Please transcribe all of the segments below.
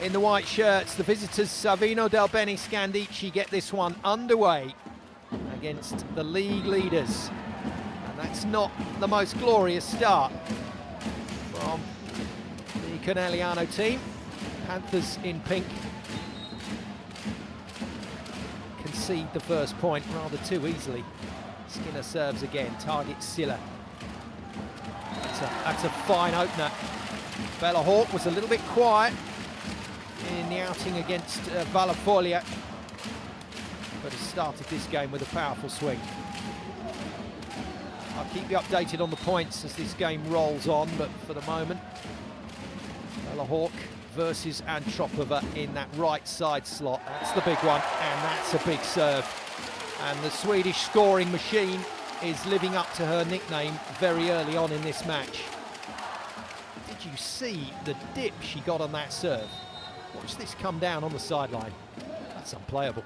in the white shirts. The visitors, Savino Del Bene Scandichi, get this one underway against the league leaders. And that's not the most glorious start from the Conegliano team. Panthers in pink concede the first point rather too easily. Skinner serves again, targets Silla. That's a fine opener. Bella Hawk was a little bit quiet in the outing against Volleyball, but has started this game with a powerful swing. I'll keep you updated on the points as this game rolls on, but for the moment, Bella Hawk versus Antropova in that right side slot. That's the big one, and that's a big serve. And the Swedish scoring machine is living up to her nickname very early on in this match. Did you see the dip she got on that serve? Watch this come down on the sideline. That's unplayable.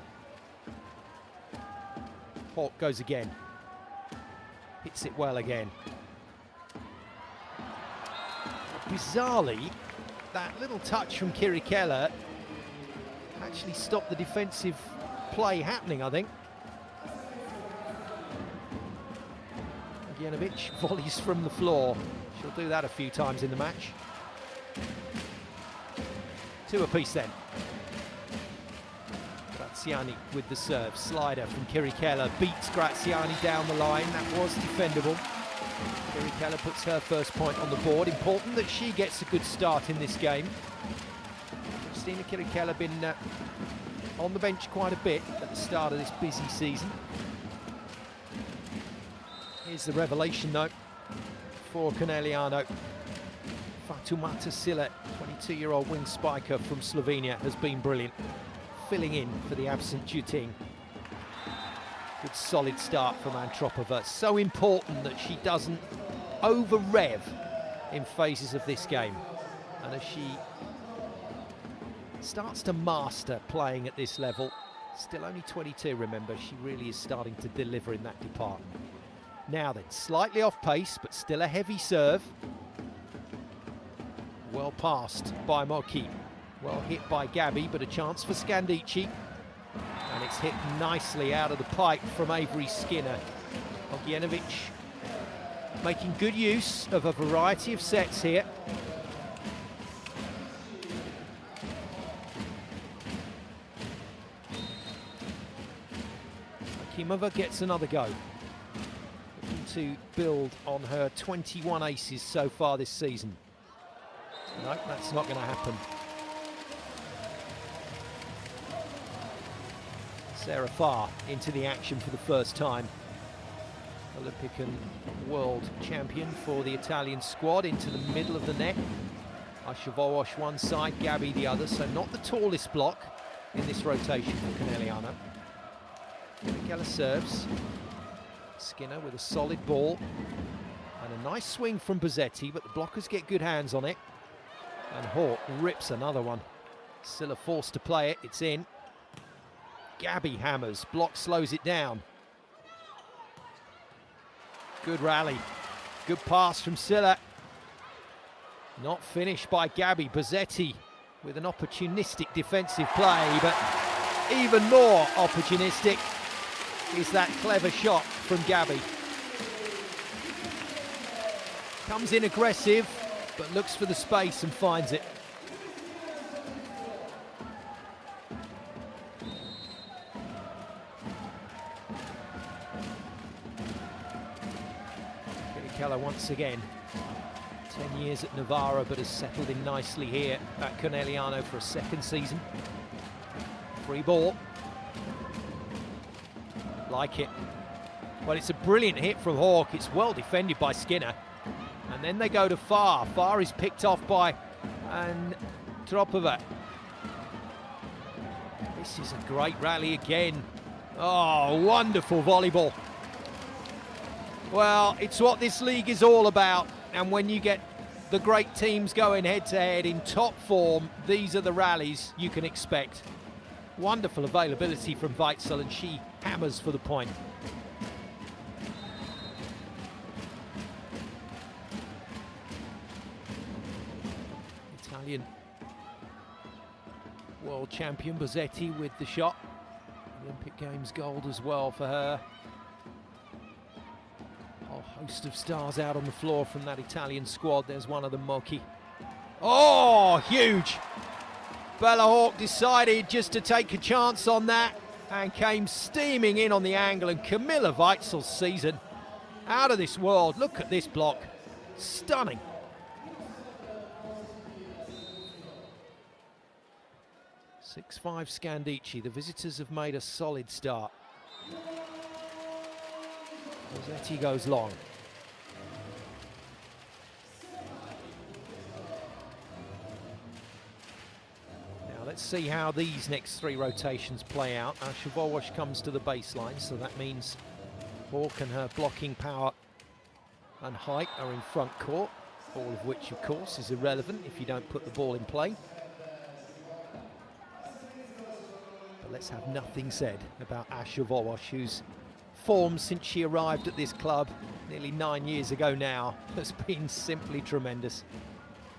Hawk goes again. Hits it well again. Bizarrely, that little touch from Kirikella actually stopped the defensive play happening, I think. Janovic volleys from the floor. She'll do that a few times in the match. Two apiece then. Graziani with the serve. Slider from Kirikella beats Graziani down the line. That was defendable. Kirikella puts her first point on the board. Important that she gets a good start in this game. Christina Kirikella been on the bench quite a bit at the start of this busy season. Here's the revelation though for Conegliano. Fatoumata Silla, 22-year-old wing spiker from Slovenia, has been brilliant, filling in for the absent Juting. Good solid start from Antropova. So important that she doesn't over-rev in phases of this game. And as she starts to master playing at this level, still only 22, remember, she really is starting to deliver in that department. Now then, slightly off pace, but still a heavy serve. Well passed by Moki. Well hit by Gabi, but a chance for Scandichi. And it's hit nicely out of the pipe from Avery Skinner. Ogienovic making good use of a variety of sets here. Akimova gets another go. To build on her 21 aces so far this season. No, that's not going to happen. Sarah Farr into the action for the first time. Olympic and world champion for the Italian squad into the middle of the net. Ashevosh one side, Gabi the other, so not the tallest block in this rotation for Conegliano. Kirikella serves. Skinner with a solid ball and a nice swing from Bozzetti, but the blockers get good hands on it. And Hawk rips another one. Silla forced to play it, it's in. Gabi hammers, block slows it down. Good rally, good pass from Silla. Not finished by Gabi. Bozzetti with an opportunistic defensive play, but even more opportunistic is that clever shot from Gabi. Comes in aggressive, but looks for the space and finds it. Kirikella once again. 10 years at Novara, but has settled in nicely here at Conegliano for a second season. Free ball. Like it. Well, it's a brilliant hit from Hawk. It's well defended by Skinner. And then they go to Farr. Farr is picked off by Antropova. This is a great rally again. Oh, wonderful volleyball. Well, it's what this league is all about. And when you get the great teams going head-to-head in top form, these are the rallies you can expect. Wonderful availability from Weitzel, and she hammers for the point. Italian World champion Bozzetti with the shot. Olympic Games gold as well for her. A host of stars out on the floor from that Italian squad. There's one of them, Moki. Oh, huge! Bella Hawk decided just to take a chance on that and came steaming in on the angle, and Camilla Weitzel's season out of this world. Look at this block. Stunning. Six-5 Scandichi. The visitors have made a solid start. Bozzetti goes long. Now let's see how these next three rotations play out. Shawowash comes to the baseline, so that means Hawk and her blocking power and height are in front court, all of which, of course, is irrelevant if you don't put the ball in play. But let's have nothing said about Asha Wołosz, whose form since she arrived at this club nearly 9 years ago now has been simply tremendous.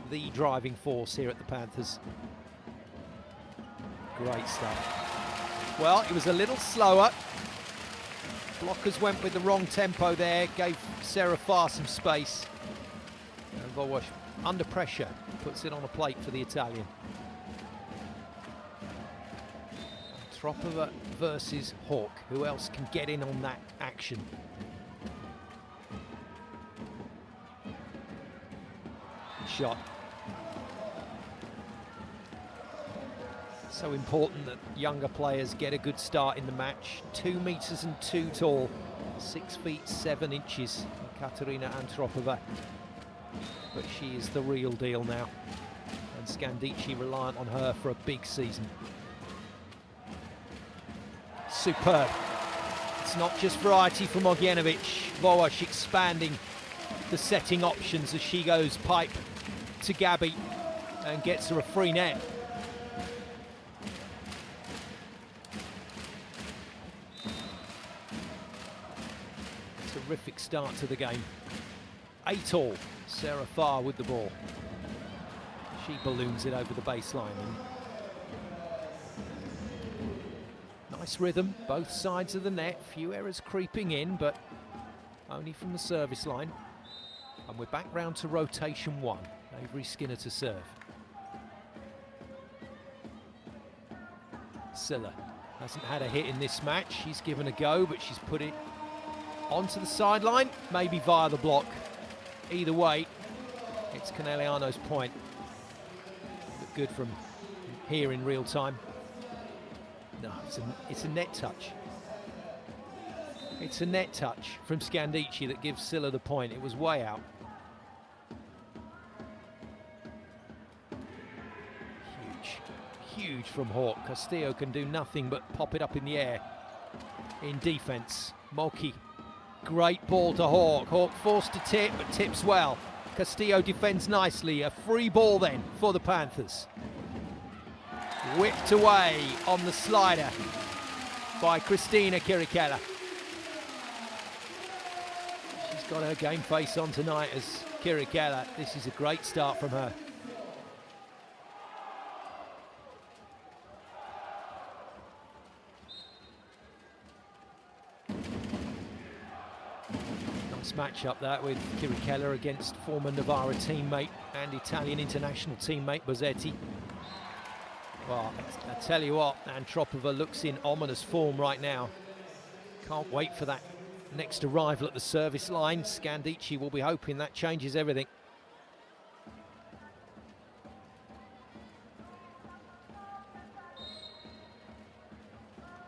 The driving force here at the Panthers. Great stuff. Well, it was a little slower. Blockers went with the wrong tempo there, gave Sarah Farr some space. And Wołosz, under pressure, puts it on a plate for the Italian. Tropova versus Hawk. Who else can get in on that action? Shot. So important that younger players get a good start in the match. 2 meters and 2 tall, 6 feet 7 inches. Katerina Antropova. But she is the real deal now. And Scandichi reliant on her for a big season. Superb. It's not just variety from Ogienovic. Wołosz expanding the setting options as she goes pipe to Gabi and gets her a free net. Terrific start to the game. 8-all. Sarah Farr with the ball. She balloons it over the baseline. Nice rhythm, both sides of the net. Few errors creeping in, but only from the service line. And we're back round to rotation 1. Avery Skinner to serve. Silla hasn't had a hit in this match. She's given a go, but she's put it onto the sideline, maybe via the block. Either way, it's Conegliano's point. Look good from here in real time. No, it's a net touch. It's a net touch from Scandichi that gives Silla the point. It was way out. Huge from Hawk. Castillo can do nothing but pop it up in the air. In defense, Moki. Great ball to Hawk. Hawk forced to tip, but tips well. Castillo defends nicely. A free ball then for the Panthers. Whipped away on the slider by Christina Kirikella. She's got her game face on tonight as Kirikella. This is a great start from her. Nice match-up that with Kirikella against former Novara teammate and Italian international teammate Bozzetti. Well, I tell you what, Antropova looks in ominous form right now. Can't wait for that next arrival at the service line. Scandichi will be hoping that changes everything.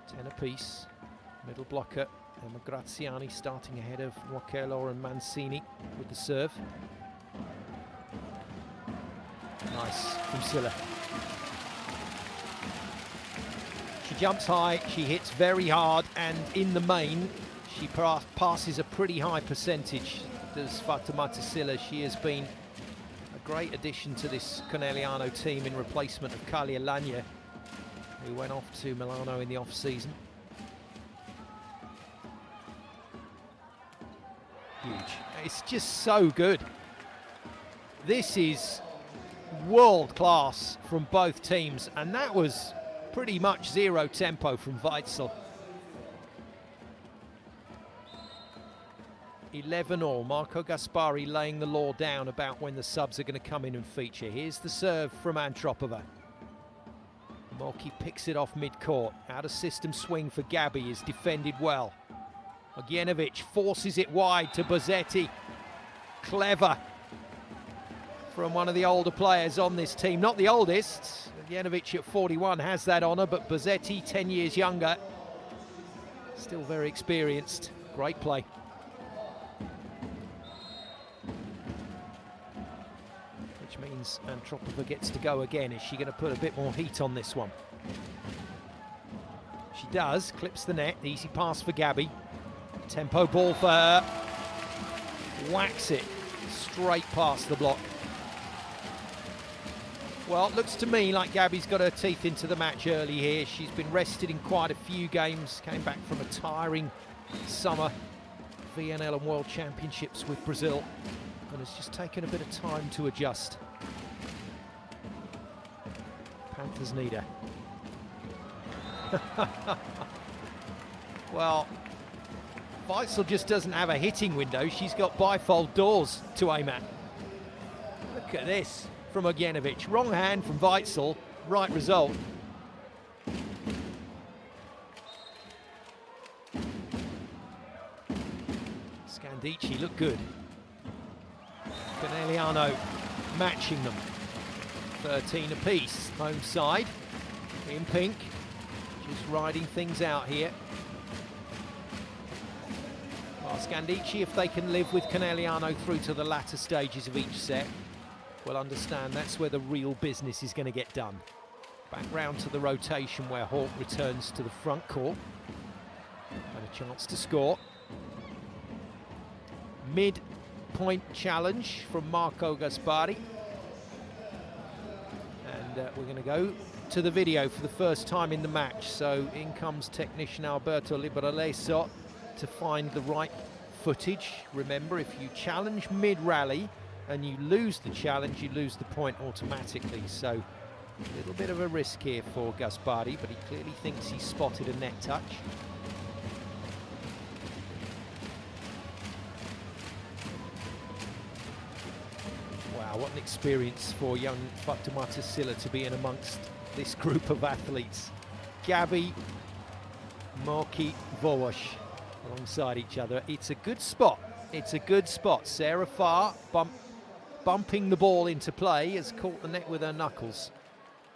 Ten apiece. Middle blocker, Emma Graziani starting ahead of Mokello and Mancini with the serve. Nice from Silla. She jumps high, she hits very hard, and in the main, she passes a pretty high percentage. Does Fatoumata Silla. She has been a great addition to this Conegliano team in replacement of Kalia Lanya, who went off to Milano in the off-season. Huge. It's just so good. This is world class from both teams, and that was pretty much zero tempo from Weitzel. 11-all, Marco Gaspari laying the law down about when the subs are going to come in and feature. Here's the serve from Antropova. Molky picks it off mid-court. Out of system swing for Gabi is defended well. Ogienovic forces it wide to Bozzetti. Clever from one of the older players on this team. Not the oldest. Ogienovic at 41 has that honour, but Bozzetti, 10 years younger, still very experienced. Great play. Which means Antropova gets to go again. Is she going to put a bit more heat on this one? She does. Clips the net. Easy pass for Gabi. Tempo ball for her. Whacks it straight past the block. Well, it looks to me like Gabi's got her teeth into the match early here. She's been rested in quite a few games. Came back from a tiring summer VNL and World Championships with Brazil, and has just taken a bit of time to adjust. Panthers need her. Well, Weitzel just doesn't have a hitting window. She's got bifold doors to aim at. Look at this from Ogienovic. Wrong hand from Weitzel, right result. Scandichi look good. Conegliano matching them. 13 apiece, home side. In pink, just riding things out here. Well, Scandichi, if they can live with Conegliano through to the latter stages of each set, will understand that's where the real business is going to get done. Back round to the rotation where Hawk returns to the front court. And a chance to score. Mid-point challenge from Marco Gaspari. And we're going to go to the video for the first time in the match. So in comes technician Alberto Libraleso to find the right footage. Remember, if you challenge mid-rally and you lose the challenge, you lose the point automatically. So a little bit of a risk here for Gaspari, but he clearly thinks he's spotted a net touch. Wow, what an experience for young Fatoumata Sylla to be in amongst this group of athletes. Gabi, Moki, Wołosz alongside each other. It's a good spot. It's a good spot. Sarah Farr bumping the ball into play, has caught the net with her knuckles.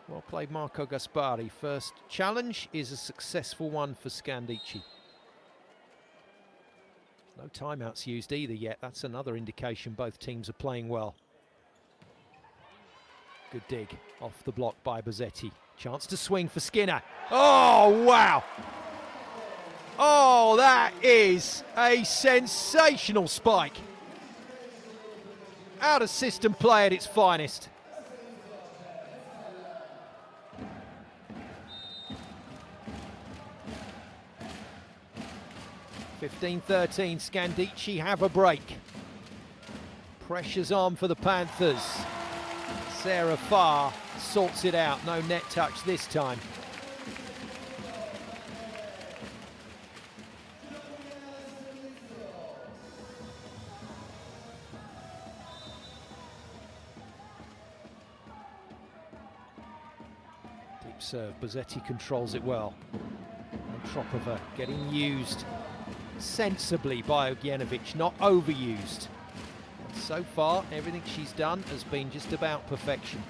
Well played, Marco Gaspari. First challenge is a successful one for Scandichi. No timeouts used either yet. That's another indication both teams are playing well. Good dig off the block by Bozzetti. Chance to swing for Skinner. Oh, wow. Oh, that is a sensational spike. Out of system play at its finest. (15-13), Scandichi have a break. Pressure's on for the Panthers. Sarah Farr sorts it out, no net touch this time. Deep serve, Bozzetti controls it well. Antropova getting used sensibly by Ogienovic, not overused. So far, everything she's done has been just about perfection.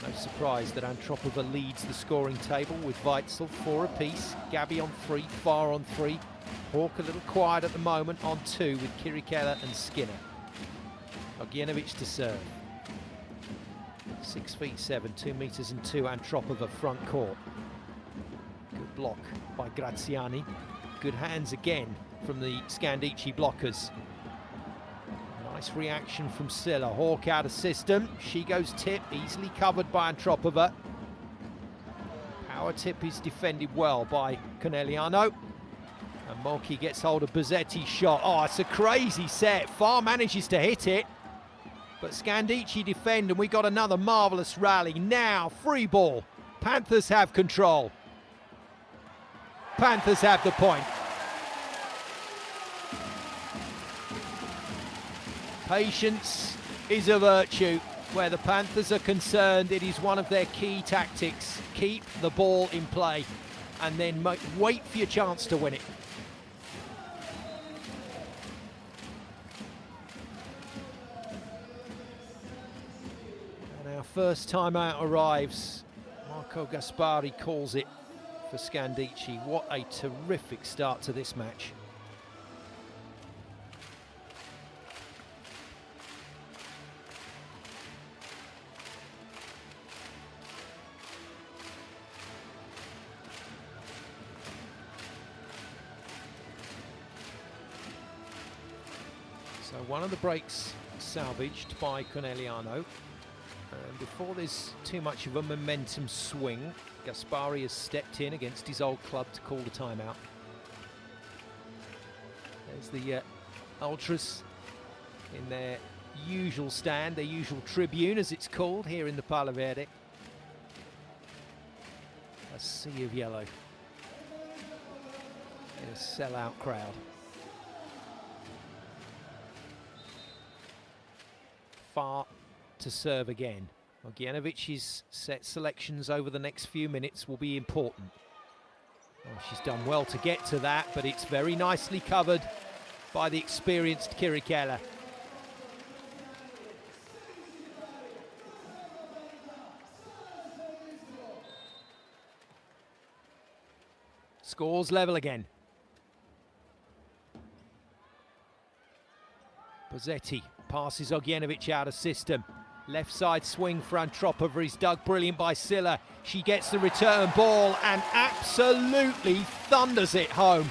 No surprise that Antropova leads the scoring table with Weitzel 4 apiece. Gabi on 3, Farr on 3. Hawk a little quiet at the moment on 2 with Kirikella and Skinner. Ogienovic to serve. 6'7", 2 meters and 2. Antropova front court. Good block by Graziani. Good hands again from the Scandichi blockers. Nice reaction from Sylla. Hawk out of system. She goes tip, easily covered by Antropova. Power tip is defended well by Conegliano. And Molky gets hold of Bozzetti's shot. Oh, it's a crazy set. Farr manages to hit it, But Scandichi defend, and we got another marvellous rally. Now, free ball. Panthers have control. Panthers have the point. Patience is a virtue. Where the Panthers are concerned, it is one of their key tactics. Keep the ball in play and then wait for your chance to win it. And our first timeout arrives. Marco Gaspari calls it for Scandichi. What a terrific start to this match. So one of the breaks salvaged by Conegliano. And before there's too much of a momentum swing, Gaspari has stepped in against his old club to call the timeout. There's the Ultras in their usual stand, their usual tribune as it's called here in the Pala Verde. A sea of yellow in a sellout crowd. Far to serve again. Ogienovic's set selections over the next few minutes will be important. Oh, she's done well to get to that, but it's very nicely covered by the experienced Kirikela. Scores level again. Pozzetti passes Ogienovic out of system. Left side swing for Antropova is dug brilliant by Silla. She gets the return ball and absolutely thunders it home.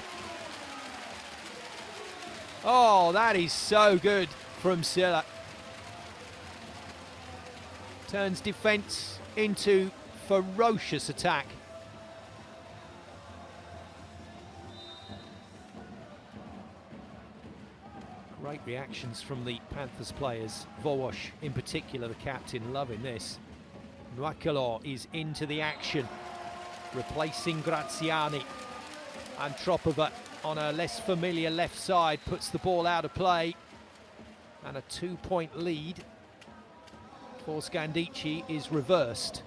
Oh, that is so good from Silla. Turns defence into ferocious attack. Great reactions from the Panthers players. Vołosz, in particular, the captain, loving this. Nuakalo is into the action, replacing Graziani. Antropova on a less familiar left side puts the ball out of play. And a 2-point lead for Scandichi is reversed.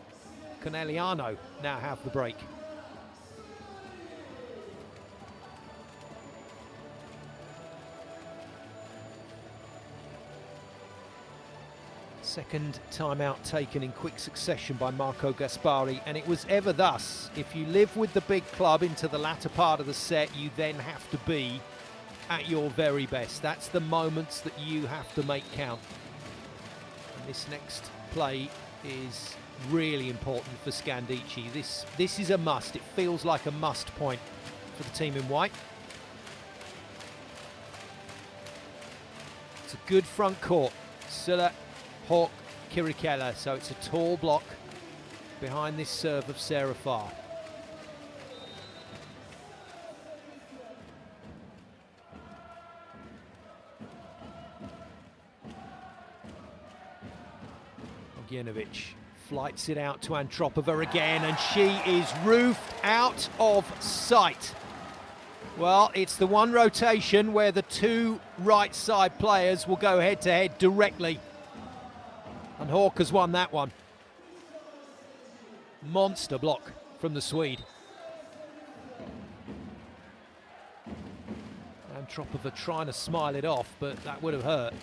Conegliano now have the break. Second timeout taken in quick succession by Marco Gaspari, and it was ever thus. If you live with the big club into the latter part of the set, you then have to be at your very best. That's the moments that you have to make count. And this next play is really important for Scandichi. This is a must. It feels like a must point for the team in white. It's a good front court. Silla, Hawk, Kirikela, so it's a tall block behind this serve of Sarah Farr. Ogienovic flights it out to Antropova again, and she is roofed out of sight. Well, it's the one rotation where the two right side players will go head to head directly. And Hawk has won that one. Monster block from the Swede. Antropova trying to smile it off, but that would have hurt.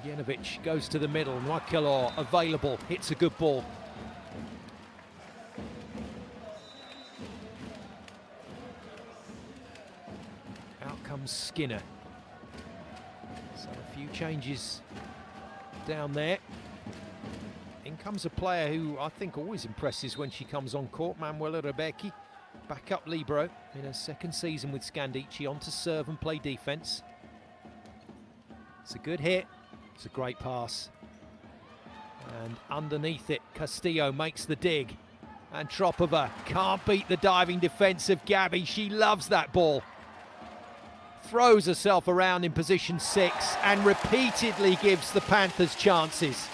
Ogienovic goes to the middle. Nuakalo available, hits a good ball. Out comes Skinner. So a few changes down there. In comes a player who I think always impresses when she comes on court, Manuela Rebecchi, backup libero in her second season with Scandichi, on to serve and play defence. It's a good hit, it's a great pass. And underneath it, Castillo makes the dig. Antropova can't beat the diving defence of Gabi, she loves that ball. throws herself around in position 6 and repeatedly gives the Panthers chances.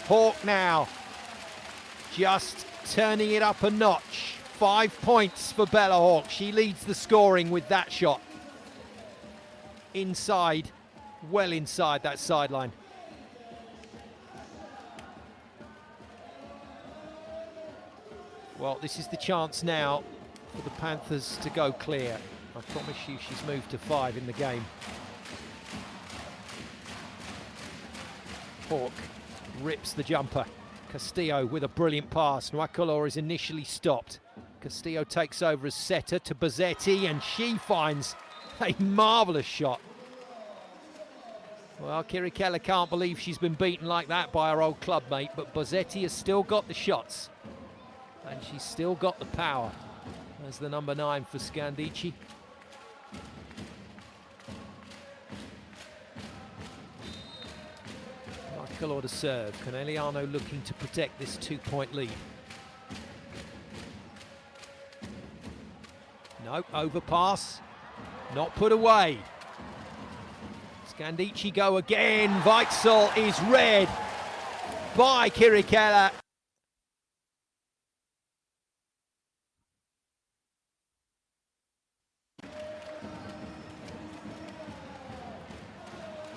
Hawk now just turning it up a notch. 5 points for Bella Hawk. She leads the scoring with that shot. Inside, well inside that sideline. Well, this is the chance now for the Panthers to go clear. I promise you she's moved to 5 in the game. Hawk rips the jumper. Castillo with a brilliant pass. Nwakolor is initially stopped. Castillo takes over as setter to Bozzetti, and she finds a marvellous shot. Well, Kirikella can't believe she's been beaten like that by her old club mate, but Bozzetti has still got the shots. And she's still got the power as the number 9 for Scandichi. Nwakolor to serve. Conegliano looking to protect this 2-point lead. No, overpass. Not put away. Scandichi go again. Weitzel is read by Kirikella.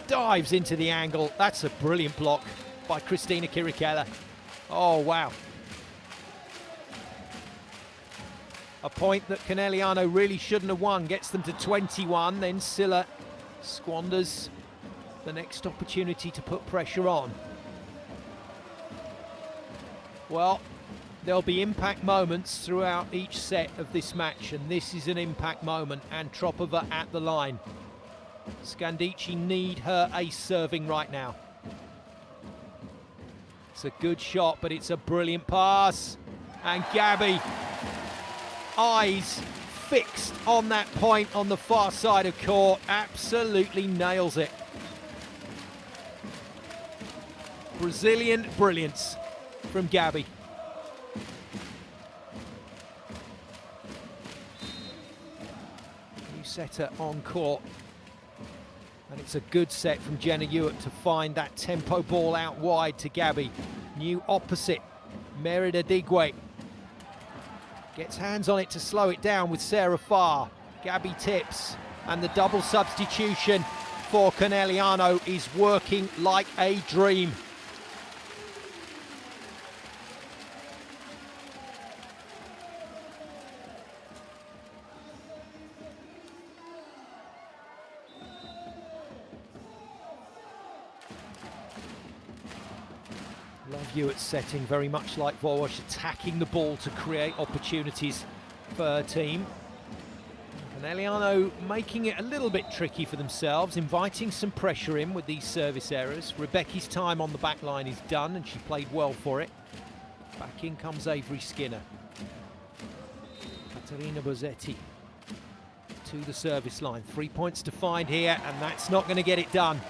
Dives into the angle. That's a brilliant block by Christina Kirikella. Oh, wow. A point that Conegliano really shouldn't have won. Gets them to 21. Then Silla squanders the next opportunity to put pressure on. Well, there'll be impact moments throughout each set of this match, and this is an impact moment. And Tropova at the line. Scandichi need her ace serving right now. It's a good shot, but it's a brilliant pass. And Gabi, eyes fixed on that point on the far side of court, absolutely nails it. Brazilian brilliance from Gabi. New setter on court. And it's a good set from Jenna Ewart to find that tempo ball out wide to Gabi. New opposite, Merida Digwe. Gets hands on it to slow it down with Sarah Farr. Gabi tips, and the double substitution for Conegliano is working like a dream. Love Ewart's setting, very much like Volleyball, attacking the ball to create opportunities for her team. Conegliano making it a little bit tricky for themselves, inviting some pressure in with these service errors. Rebecca's time on the back line is done, and she played well for it. Back in comes Avery Skinner. Caterina Bozzetti to the service line. 3 points to find here, and that's not going to get it done.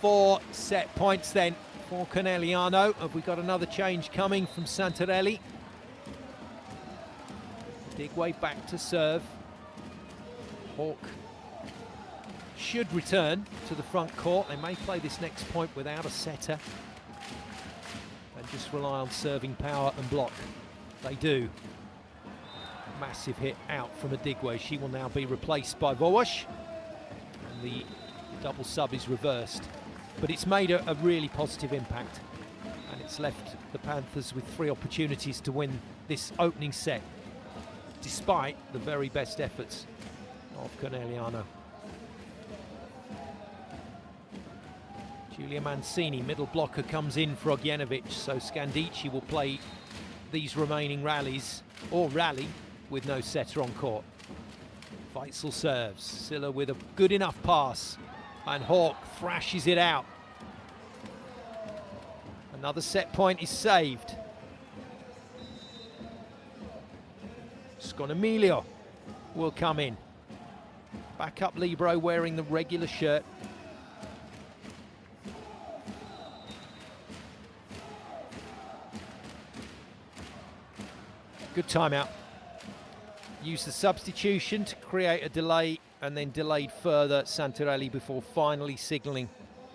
4 set points then for Conegliano. Have we got another change coming from Santarelli? Digwe back to serve. Hawk should return to the front court. They may play this next point without a setter and just rely on serving power and block. They do. Massive hit out from a Digwe. She will now be replaced by Vowash, and the double sub is reversed. But it's made a really positive impact, and it's left the Panthers with 3 opportunities to win this opening set, despite the very best efforts of Conegliano. Julia Mancini, middle blocker, comes in for Ognjenovic, so Scandichi will play these remaining rallies, or rally, with no setter on court. Weitzel serves, Silla with a good enough pass, and Hawk thrashes it out. Another set point is saved. Sconomilio will come in. Backup libero wearing the regular shirt. Good timeout. Use the substitution to create a delay and then delayed further Santarelli before finally signalling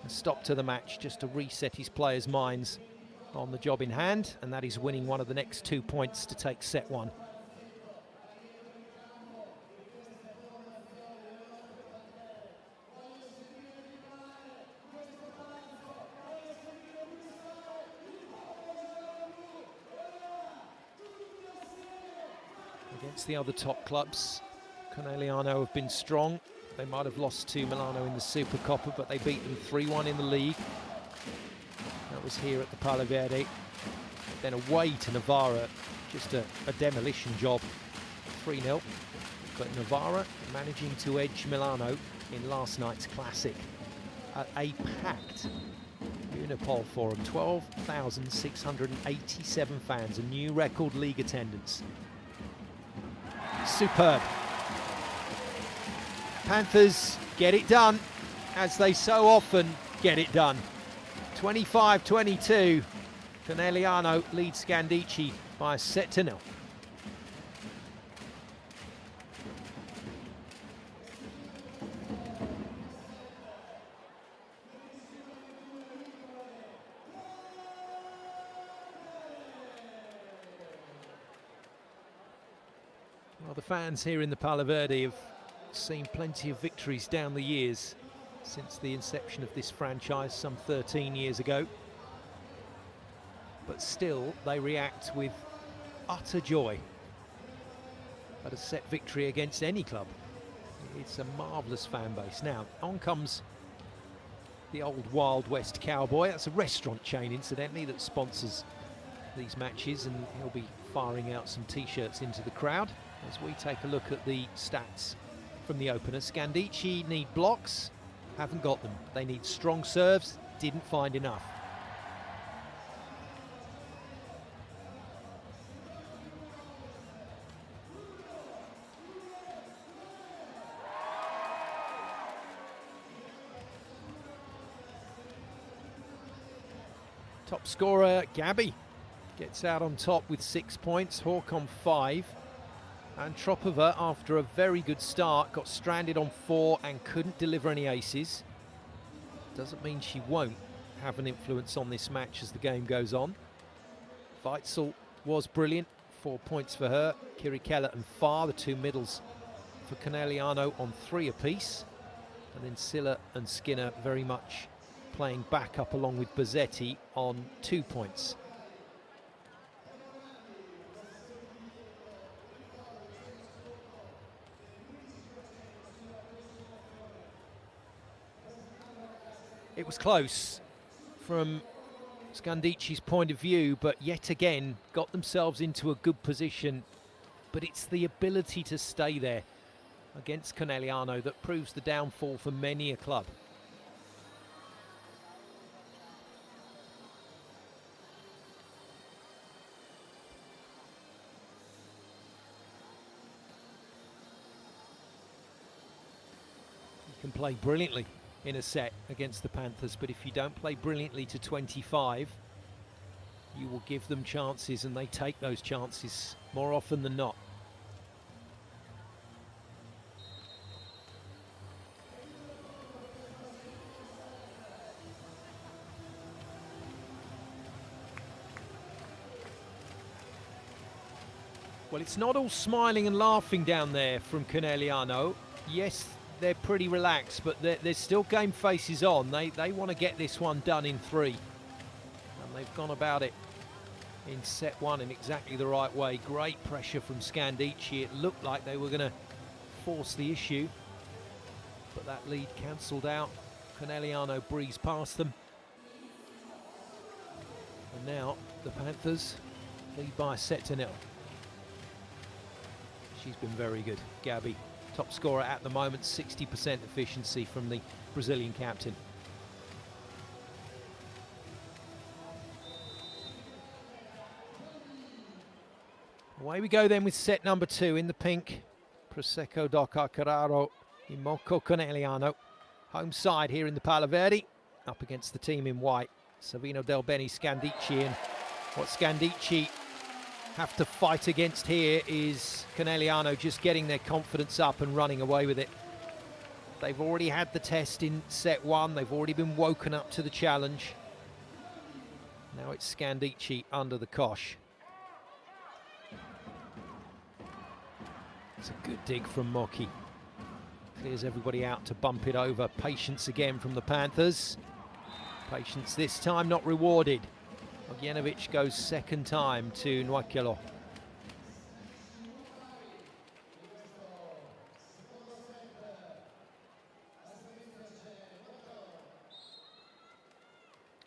a stop to the match just to reset his players' minds on the job in hand, and that is winning one of the next 2 points to take set one. Against the other top clubs, Conegliano have been strong. They might have lost to Milano in the Supercoppa, but they beat them 3-1 in the league. That was here at the Palo Verde. Then away to Novara, just a demolition job, 3-0. But Novara managing to edge Milano in last night's classic at a packed Unipol Forum. 12,687 fans, a new record league attendance. Superb. Panthers get it done, as they so often get it done. 25-22. Conegliano leads Scandichi by a set to 0. Well, the fans here in the Palo Verde have seen plenty of victories down the years since the inception of this franchise some 13 years ago. But still, they react with utter joy at a set victory against any club. It's a marvellous fan base. Now, on comes the old Wild West Cowboy. That's a restaurant chain, incidentally, that sponsors these matches, and he'll be firing out some T-shirts into the crowd as we take a look at the stats from the opener. Scandichi need blocks, haven't got them. They need strong serves, didn't find enough. Top scorer Gabi gets out on top with 6 points, Hawk on 5. And Tropova, after a very good start, got stranded on 4 and couldn't deliver any aces. Doesn't mean she won't have an influence on this match as the game goes on. Weitzel was brilliant, 4 points for her. Kirikella and Farr, the two middles for Conegliano, on 3 apiece. And then Silla and Skinner very much playing back up along with Bozzetti on 2 points. It was close from Scandici's point of view, but yet again got themselves into a good position. But it's the ability to stay there against Conegliano that proves the downfall for many a club. You can play brilliantly in a set against the Panthers, but if you don't play brilliantly to 25, you will give them chances, and they take those chances more often than not. Well, it's not all smiling and laughing down there from Conegliano. Yes, they're pretty relaxed, but there's still game faces on. They want to get this one done in 3. And they've gone about it in set 1 in exactly the right way. Great pressure from Scandichi. It looked like they were going to force the issue, but that lead cancelled out. Conegliano breezed past them. And now the Panthers lead by a set to 0. She's been very good, Gabi. Top scorer at the moment, 60% efficiency from the Brazilian captain. Away we go then with set number 2 in the pink. Prosecco Doca Carraro Imoco Conegliano. Home side here in the Palo Verde, up against the team in white. Savino Del Bene, Scandichi, and what Scandichi have to fight against here is Conegliano just getting their confidence up and running away with it. They've already had the test in set one. They've already been woken up to the challenge. Now it's Scandichi under the cosh. It's a good dig from Moki. Clears everybody out to bump it over. Patience again from the Panthers. Patience this time not rewarded. Ogienovic goes second time to Nwakelo.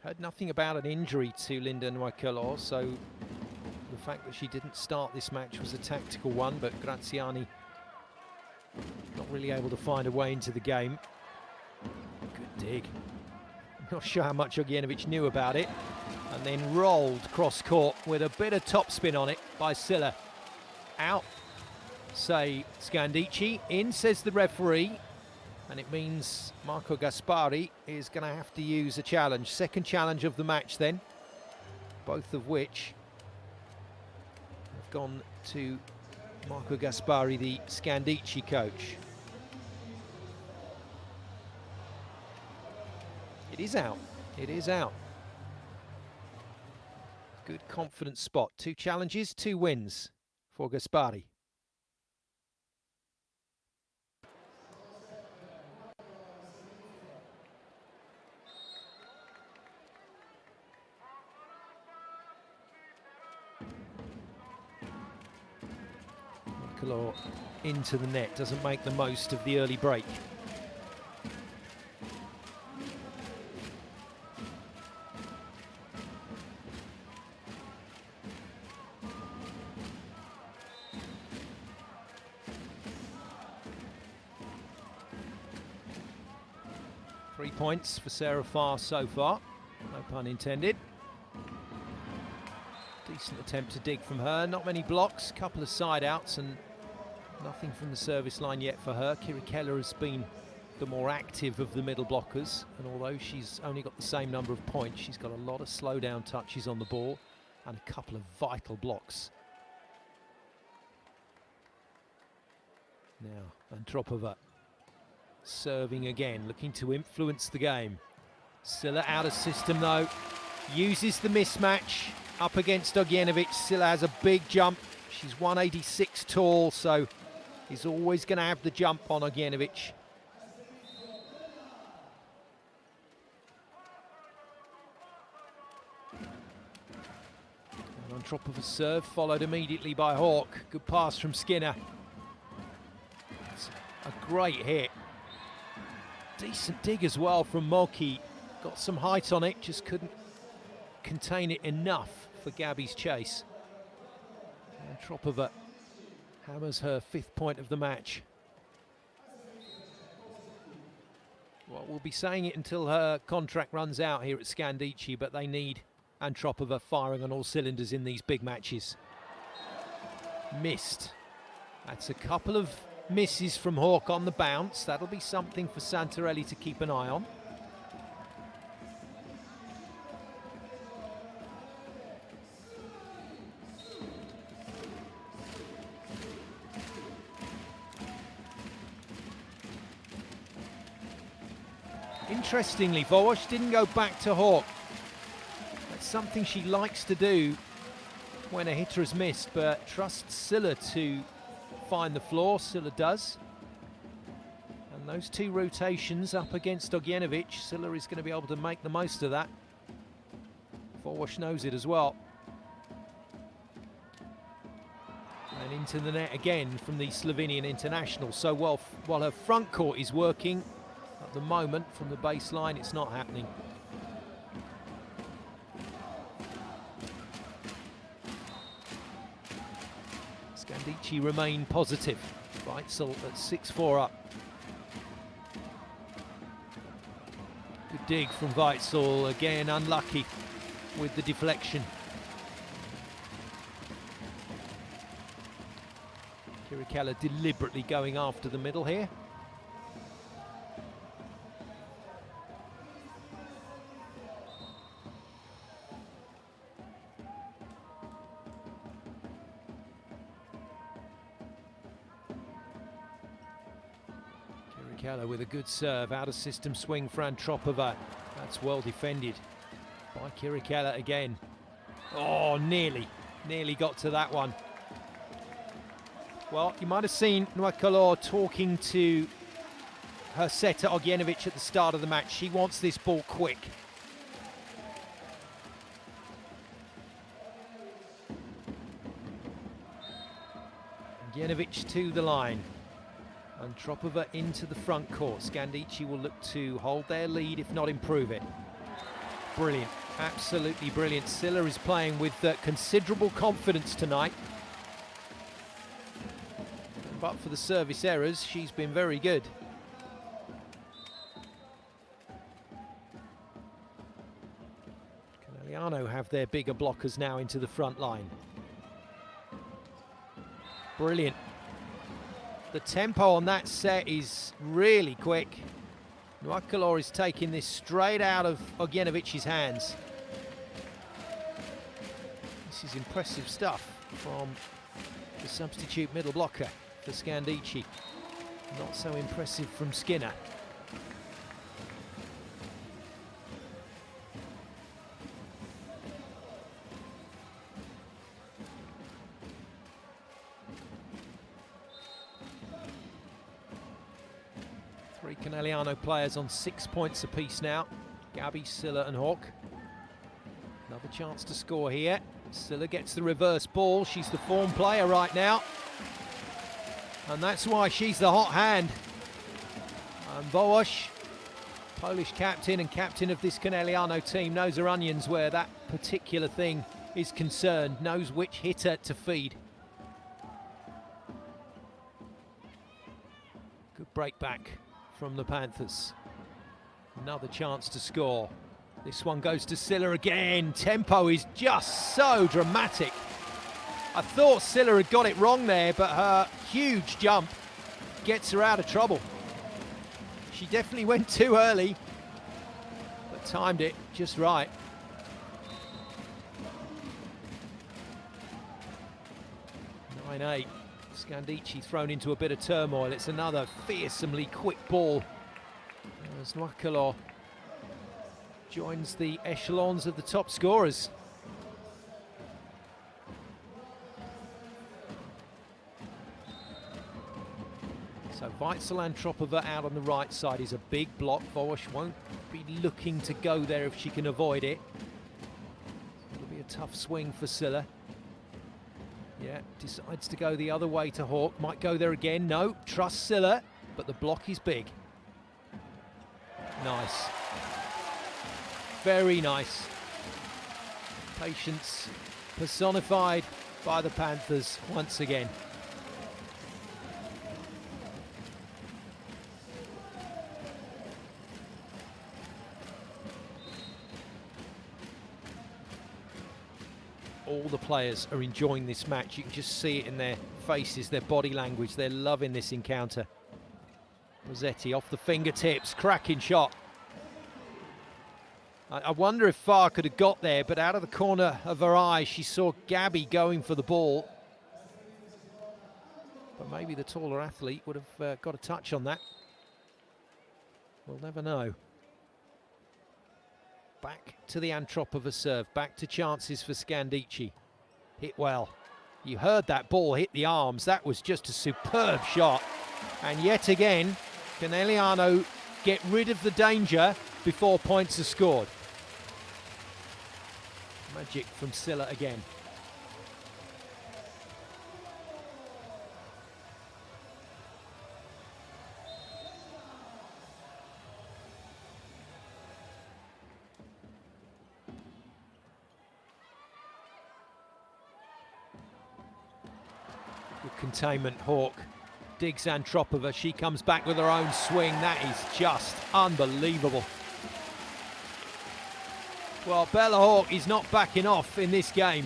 Heard nothing about an injury to Linda Nwakelo, so the fact that she didn't start this match was a tactical one, but Graziani not really able to find a way into the game. Good dig. Not sure how much Ogienovic knew about it. And then rolled cross court with a bit of topspin on it by Silla. Out, say Scandichi. In, says the referee. And it means Marco Gaspari is going to have to use a challenge. Second challenge of the match then. Both of which have gone to Marco Gaspari, the Scandichi coach. It is out. It is out. Good confident spot. 2 challenges, 2 wins for Gaspari. Nicolò into the net, doesn't make the most of the early break. Three points for Sarah Farr so far, no pun intended. Decent attempt to dig from her, not many blocks, couple of side outs and nothing from the service line yet for her. Kiri Keller has been the more active of the middle blockers, and although she's only got the same number of points, she's got a lot of slow down touches on the ball and a couple of vital blocks. Now Andropova serving again, looking to influence the game. Silla out of system though, uses the mismatch up against Ogienovic. Silla has a big jump. She's 186 tall, so he's always going to have the jump on Ogienovic. And on top of a serve, followed immediately by Hawk. Good pass from Skinner. It's a great hit. Decent dig as well from Moki. Got some height on it, just couldn't contain it enough for Gabi's chase. And Tropova hammers her 5th point of the match. Well, we'll be saying it until her contract runs out here at Scandichi, but they need Antropova firing on all cylinders in these big matches. Missed. That's a couple of misses from Hawk on the bounce. That'll be something for Santarelli to keep an eye on. Interestingly, Wołosz didn't go back to Hawk. That's something she likes to do when a hitter has missed, but trusts Silla to find the floor. Silla does. And those 2 rotations up against Ogienovic, Silla is going to be able to make the most of that. Wołosz knows it as well. And into the net again from the Slovenian international. So while her front court is working, at the moment, from the baseline, it's not happening. Scandichi remain positive. Weitzel at 6-4 up. Good dig from Weitzel, again unlucky with the deflection. Kirikella deliberately going after the middle here. Keller with a good serve, out of system swing for Antropova. That's well defended by Kirikella again. Oh, nearly got to that one. Well, you might have seen Nuakalor talking to her setter Ogienovic at the start of the match. She wants this ball quick. Ogienovic to the line. Antropova into the front court. Scandichi will look to hold their lead, if not improve it. Brilliant, absolutely brilliant. Silla is playing with considerable confidence tonight. But for the service errors, she's been very good. Conegliano have their bigger blockers now into the front line. Brilliant. The tempo on that set is really quick. Nuakalor is taking this straight out of Ogienovic's hands. This is impressive stuff from the substitute middle blocker for Scandichi. Not so impressive from Skinner. Three Conegliano players on 6 points apiece now. Gabi, Silla and Hawk. Another chance to score here. Silla gets the reverse ball. She's the form player right now. And that's why she's the hot hand. And Wołosz, Polish captain and captain of this Conegliano team, knows her onions where that particular thing is concerned, knows which hitter to feed. Good break back from the Panthers. Another chance to score. This one goes to Silla again. Tempo is just so dramatic. I thought Silla had got it wrong there, but her huge jump gets her out of trouble. She definitely went too early, but timed it just right. (9-8). Scandichi thrown into a bit of turmoil. It's another fearsomely quick ball as Nuakalor joins the echelons of the top scorers. So Weitzel Antropova out on the right side is a big block. Wołosz won't be looking to go there if she can avoid it. It'll be a tough swing for Silla. Yeah, decides to go the other way to Hawk. Might go there again. No, trust Silla, but the block is big. Nice. Very nice. Patience personified by the Panthers once again. All the players are enjoying this match. You can just see it in their faces, their body language. They're loving this encounter. Rossetti off the fingertips, cracking shot. I wonder if Farr could have got there, but out of the corner of her eye, she saw Gabi going for the ball. But maybe the taller athlete would have got a touch on that. We'll never know. Back to the Antropova serve, back to chances for Scandichi. Hit well. You heard that ball hit the arms. That was just a superb shot. And yet again, Conegliano get rid of the danger before points are scored. Magic from Silla again. Good containment, Hawk. Digs Antropova, she comes back with her own swing. That is just unbelievable. Well, Bella Hawk is not backing off in this game.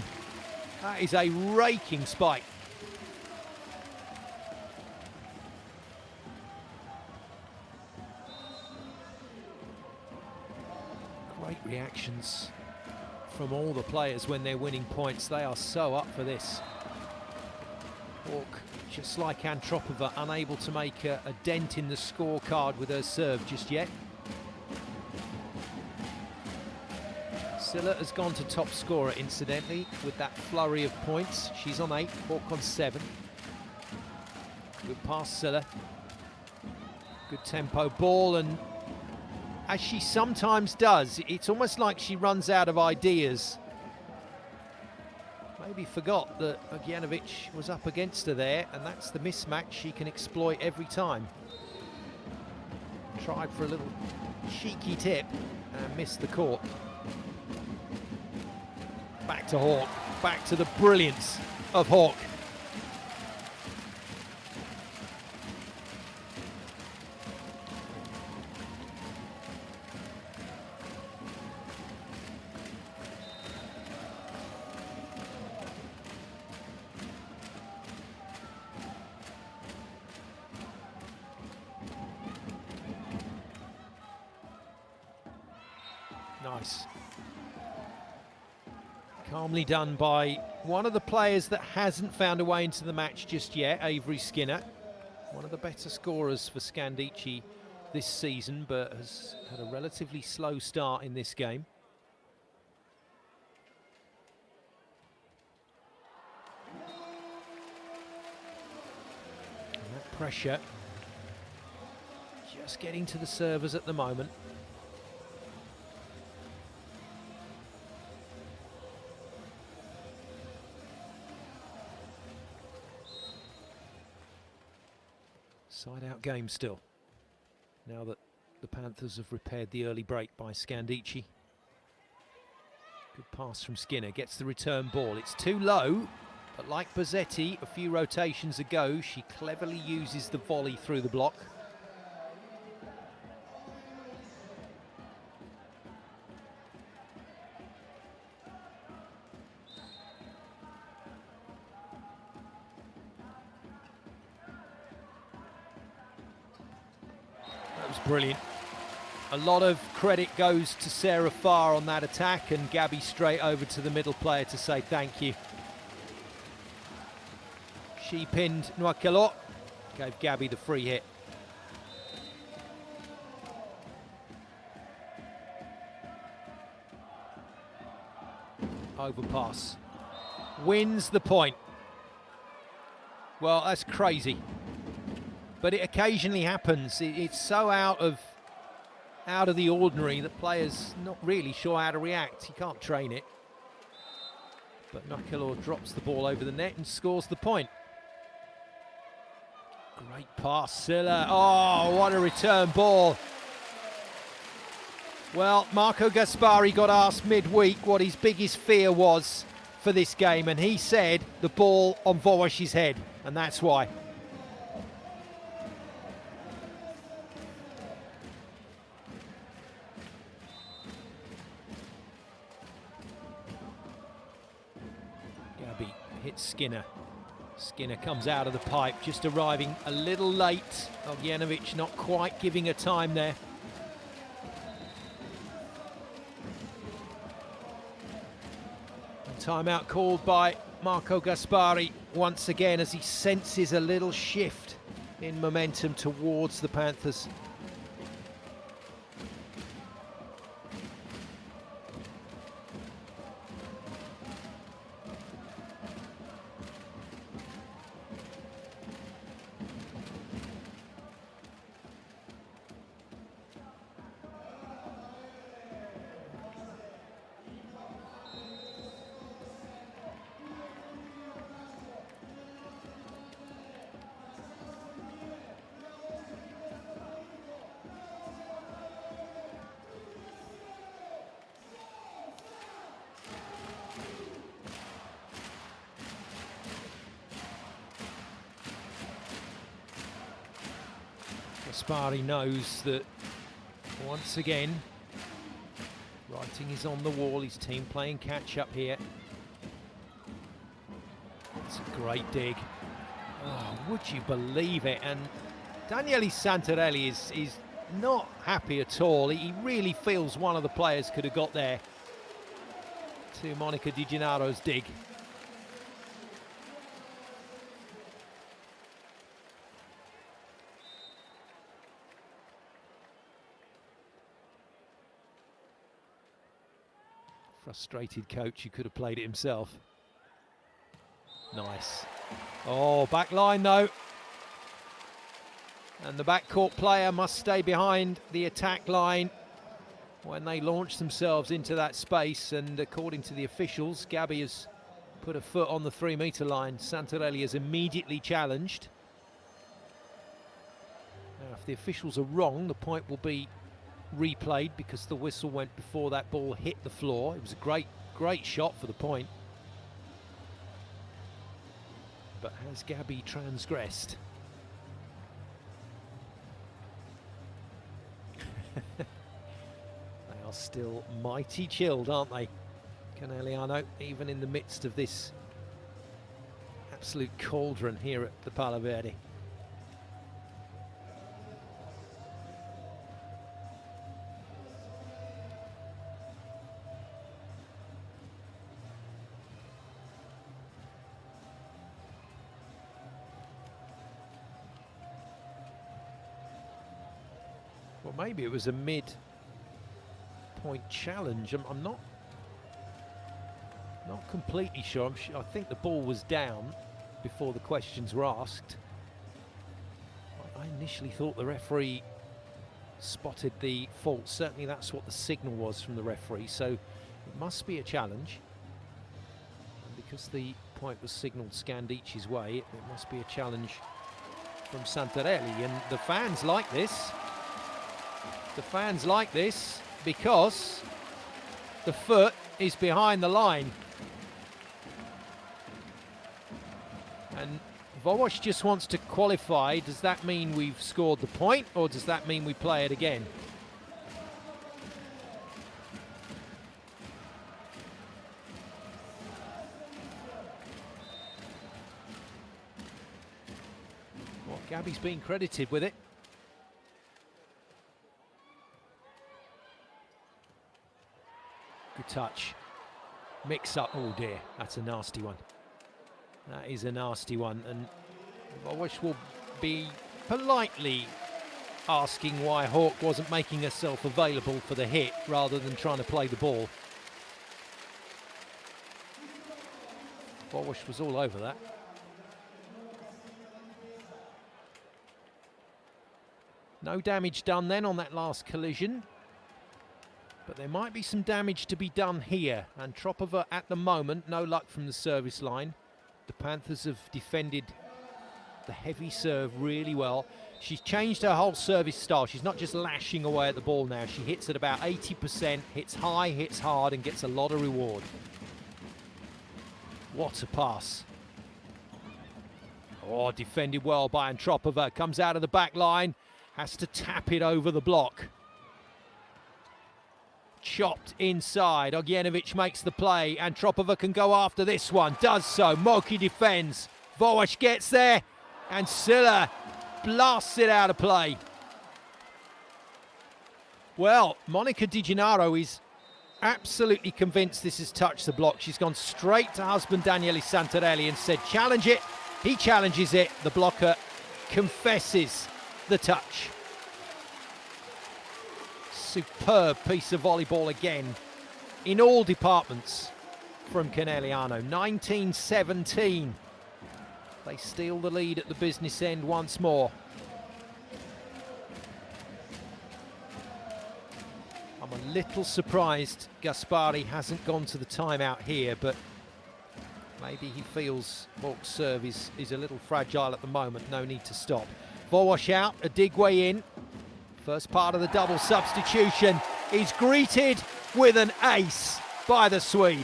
That is a raking spike. Great reactions from all the players when they're winning points. They are so up for this. Hawk just like Antropova, unable to make a dent in the scorecard with her serve just yet. Silla has gone to top scorer, incidentally, with that flurry of points. She's on 8, Hawk on 7. Good pass, Silla. Good tempo ball, and as she sometimes does, it's almost like she runs out of ideas. Maybe forgot that Ognjanovic was up against her there, and that's the mismatch she can exploit every time. Tried for a little cheeky tip and missed the court. Back to Hawk, back to the brilliance of Hawk. Nice. Calmly done by one of the players that hasn't found a way into the match just yet, Avery Skinner. One of the better scorers for Scandichi this season, but has had a relatively slow start in this game. And that pressure just getting to the servers at the moment. Side-out game still, now that the Panthers have repaired the early break by Scandichi. Good pass from Skinner, gets the return ball. It's too low, but like Bozzetti a few rotations ago, she cleverly uses the volley through the block. Brilliant. A lot of credit goes to Sarah Farr on that attack, and Gabi straight over to the middle player to say thank you. She pinned Noakelo, gave Gabi the free hit. Overpass. Wins the point. Well, that's crazy. But it occasionally happens. It's so out of the ordinary that players not really sure how to react. You can't train it. But Noakelo drops the ball over the net and scores the point. Great pass, Silla. Oh, what a return ball. Well, Marco Gaspari got asked midweek what his biggest fear was for this game, and he said the ball on Wołosz's head, and that's why. Gabi hits Skinner. Skinner comes out of the pipe, just arriving a little late. Ognjanovic not quite giving her time there. And timeout called by Marco Gaspari once again as he senses a little shift in momentum towards the Panthers. Gaspari knows that once again writing is on the wall, his team playing catch up here. It's a great dig. Oh, would you believe it? And Daniele Santarelli is not happy at all. He really feels one of the players could have got there to Monica Di Gennaro's dig. Frustrated coach who could have played it himself. Nice. Oh, back line though. And the backcourt player must stay behind the attack line when they launch themselves into that space. And according to the officials, Gabi has put a foot on the 3-meter line. Santarelli is immediately challenged. Now, if the officials are wrong, the point will be replayed because the whistle went before that ball hit the floor. It was a great shot for the point. But has Gabi transgressed? They are still mighty chilled, aren't they? Conegliano, even in the midst of this absolute cauldron here at the Palo Verde. Well, maybe it was a mid-point challenge. I'm not completely sure. I think the ball was down before the questions were asked. I initially thought the referee spotted the fault. Certainly that's what the signal was from the referee, so it must be a challenge. And because the point was signalled Scandici's way, it must be a challenge from Santarelli. And the fans like this. The fans like this because the foot is behind the line. And Volleyball just wants to qualify. Does that mean we've scored the point, or does that mean we play it again? Well, Gabi's been credited with it. Good touch. Mix up. Oh dear, that's a nasty one. That is a nasty one, and I wish we'll be politely asking why Hawk wasn't making herself available for the hit rather than trying to play the ball. Volleyball was all over that. No damage done then on that last collision. But there might be some damage to be done here. And Tropova at the moment, no luck from the service line. The Panthers have defended the heavy serve really well. She's changed her whole service style. She's not just lashing away at the ball now. She hits at about 80%, hits high, hits hard, and gets a lot of reward. What a pass. Oh, defended well by Antropova. Comes out of the back line, has to tap it over the block. Chopped inside. Ognjenovic makes the play. Antropova can go after this one. Does so. Moki defends. Volleyball gets there. And Silla blasts it out of play. Well, Monica Di Gennaro is absolutely convinced this has touched the block. She's gone straight to husband Daniele Santarelli and said, challenge it. He challenges it. The blocker confesses the touch. Superb piece of volleyball again in all departments from Conegliano. 19-17. They steal the lead at the business end once more. I'm a little surprised Gaspari hasn't gone to the timeout here, but maybe he feels Hawk's serve is a little fragile at the moment. No need to stop. Volleyball out, a dig way in. First part of the double substitution is greeted with an ace by the Swede.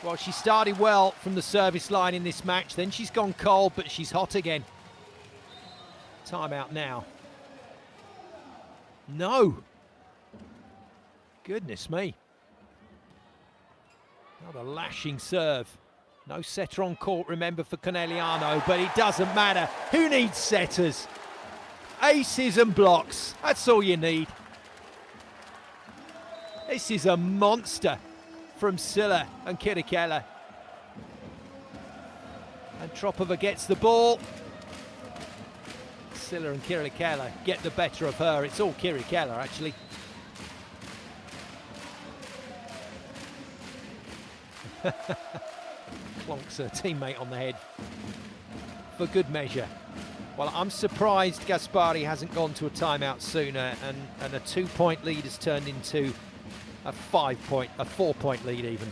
Well, she started well from the service line in this match, then she's gone cold, but she's hot again. Timeout now. No. Goodness me. Another lashing serve. No setter on court, remember, for Conegliano, but it doesn't matter. Who needs setters? Aces and blocks, that's all you need. This is a monster from Silla and Kirikella. And Tropova gets the ball. Silla and Kirikella get the better of her. It's all Kirikella, actually. Clonks her teammate on the head for good measure. Well, I'm surprised Gaspari hasn't gone to a timeout sooner, and a 2-point lead has turned into a 4-point lead even.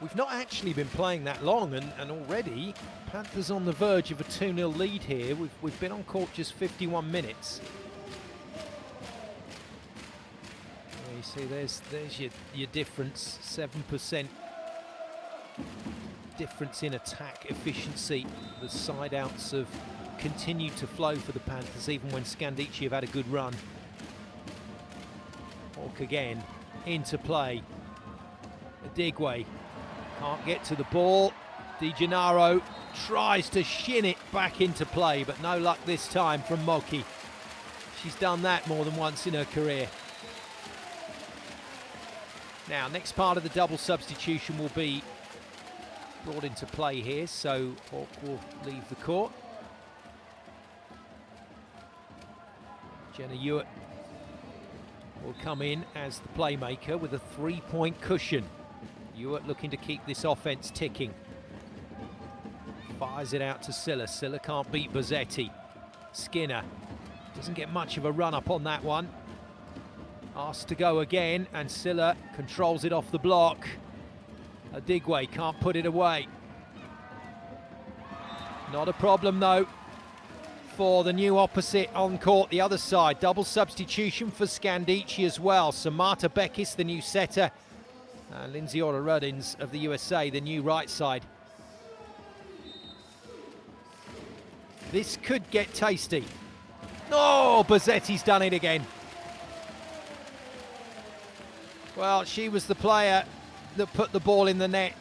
We've not actually been playing that long, and already Panthers on the verge of a 2-0 lead here. We've been on court just 51 minutes. Well, you see, there's your difference, 7% difference in attack efficiency. The side outs have continued to flow for the Panthers, even when Scandichi have had a good run. Hawk again into play. Adigwe can't get to the ball. Di Gennaro tries to shin it back into play, but no luck this time from Moki. She's done that more than once in her career. Now, next part of the double substitution will be brought into play here, so Hawk will leave the court. Jenna Hewitt will come in as the playmaker with a 3-point cushion. Hewitt looking to keep this offense ticking. Fires it out to Silla. Silla can't beat Bozzetti. Skinner doesn't get much of a run up on that one. Asked to go again, and Silla controls it off the block. Adigwe can't put it away. Not a problem though for the new opposite on court, the other side. Double substitution for Scandichi as well. So Marta Beckis, the new setter, and Lindsay Order-Ruddins of the USA, the new right side. This could get tasty. Oh, Bozzetti's done it again. Well, she was the player that put the ball in the net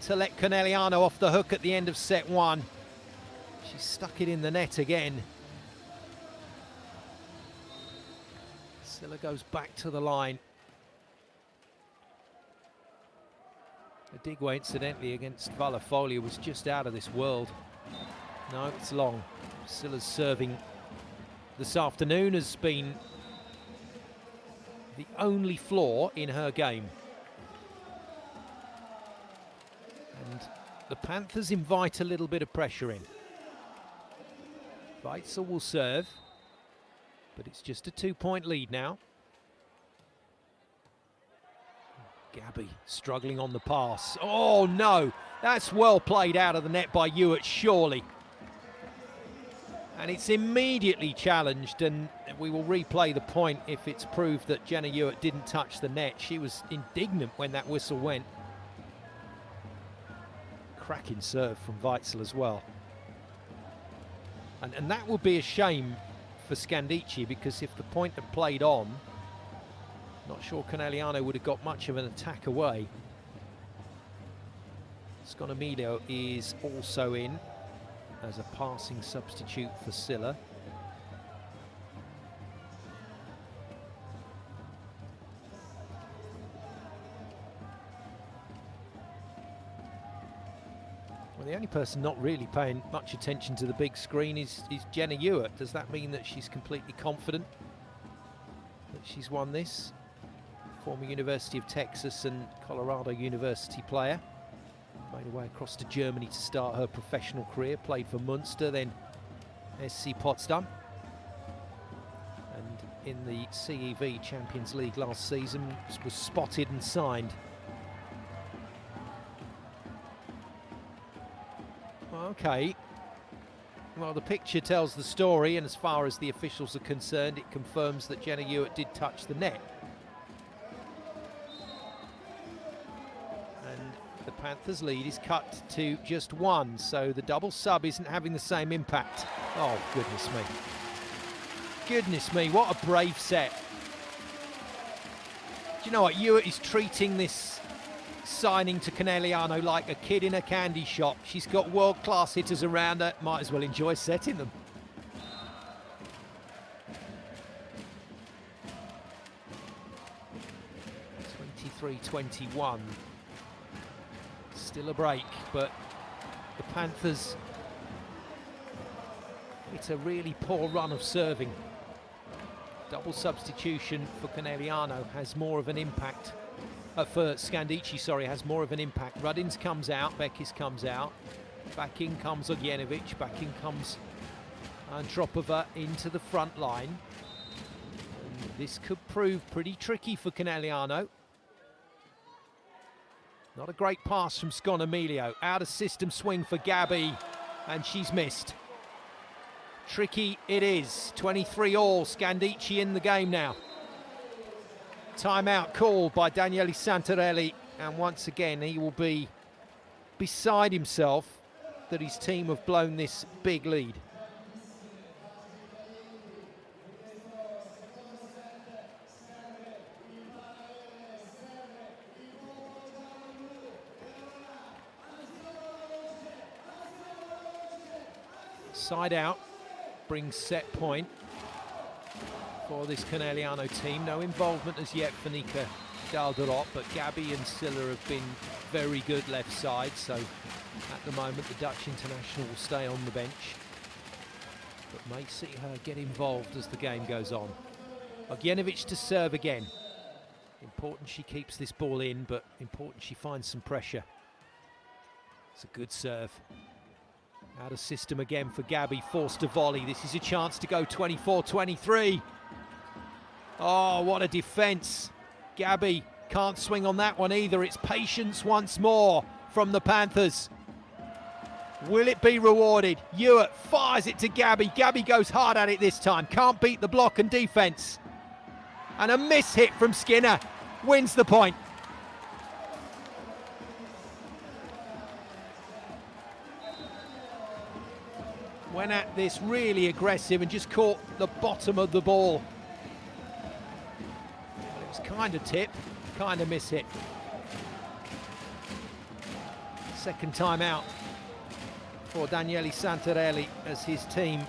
to let Conegliano off the hook at the end of set 1. She stuck it in the net again. Silla goes back to the line. Adigwe, incidentally, against Valafolia was just out of this world. No, it's long. Silla's serving this afternoon has been the only flaw in her game. And the Panthers invite a little bit of pressure in. Weitzel will serve, but it's just a 2-point lead now. Gabi struggling on the pass. Oh no, that's well played out of the net by Hewitt, surely. And it's immediately challenged, and we will replay the point if it's proved that Jenna Hewitt didn't touch the net. She was indignant when that whistle went. Cracking serve from Weitzel as well. And that would be a shame for Scandichi, because if the point had played on, not sure Conegliano would have got much of an attack away. Sconomilio is also in as a passing substitute for Silla. Well, the only person not really paying much attention to the big screen is Jenna Hewitt. Does that mean that she's completely confident that she's won this? Former University of Texas and Colorado University player. Made her way across to Germany to start her professional career. Played for Munster, then SC Potsdam. And in the CEV Champions League last season was spotted and signed. Okay. Well, the picture tells the story, and as far as the officials are concerned, it confirms that Jenna Hewitt did touch the net. The Panthers' lead is cut to just 1, so the double sub isn't having the same impact. Oh, goodness me. Goodness me, what a brave set. Do you know what? Hewitt is treating this signing to Conegliano like a kid in a candy shop. She's got world-class hitters around her. Might as well enjoy setting them. 23-21. Still a break, but the Panthers, it's a really poor run of serving. Double substitution for Conegliano has more of an impact. For Scandichi, sorry, has more of an impact. Rudins comes out, Bekis comes out. Back in comes Ognienovic, back in comes Antropova into the front line. And this could prove pretty tricky for Conegliano. Not a great pass from Sconomilio. Out of system swing for Gabi, and she's missed. Tricky it is. 23-all, Scandichi in the game now. Timeout called by Daniele Santarelli, and once again he will be beside himself that his team have blown this big lead. Side out brings set point for this Conegliano team. No involvement as yet for Nika Dalderot, but Gabi and Silla have been very good left side, so at the moment the Dutch international will stay on the bench, but may see her get involved as the game goes on. Ognienovic to serve again. Important she keeps this ball in, but important she finds some pressure. It's a good serve. Out of system again for Gabi, forced to volley. This is a chance to go 24-23. Oh, what a defence. Gabi can't swing on that one either. It's patience once more from the Panthers. Will it be rewarded? Ewart fires it to Gabi. Gabi goes hard at it this time. Can't beat the block and defence. And a miss hit from Skinner wins the point. Went at this really aggressive and just caught the bottom of the ball. It was kind of tip, kind of miss hit. Second time out for Daniele Santarelli as his team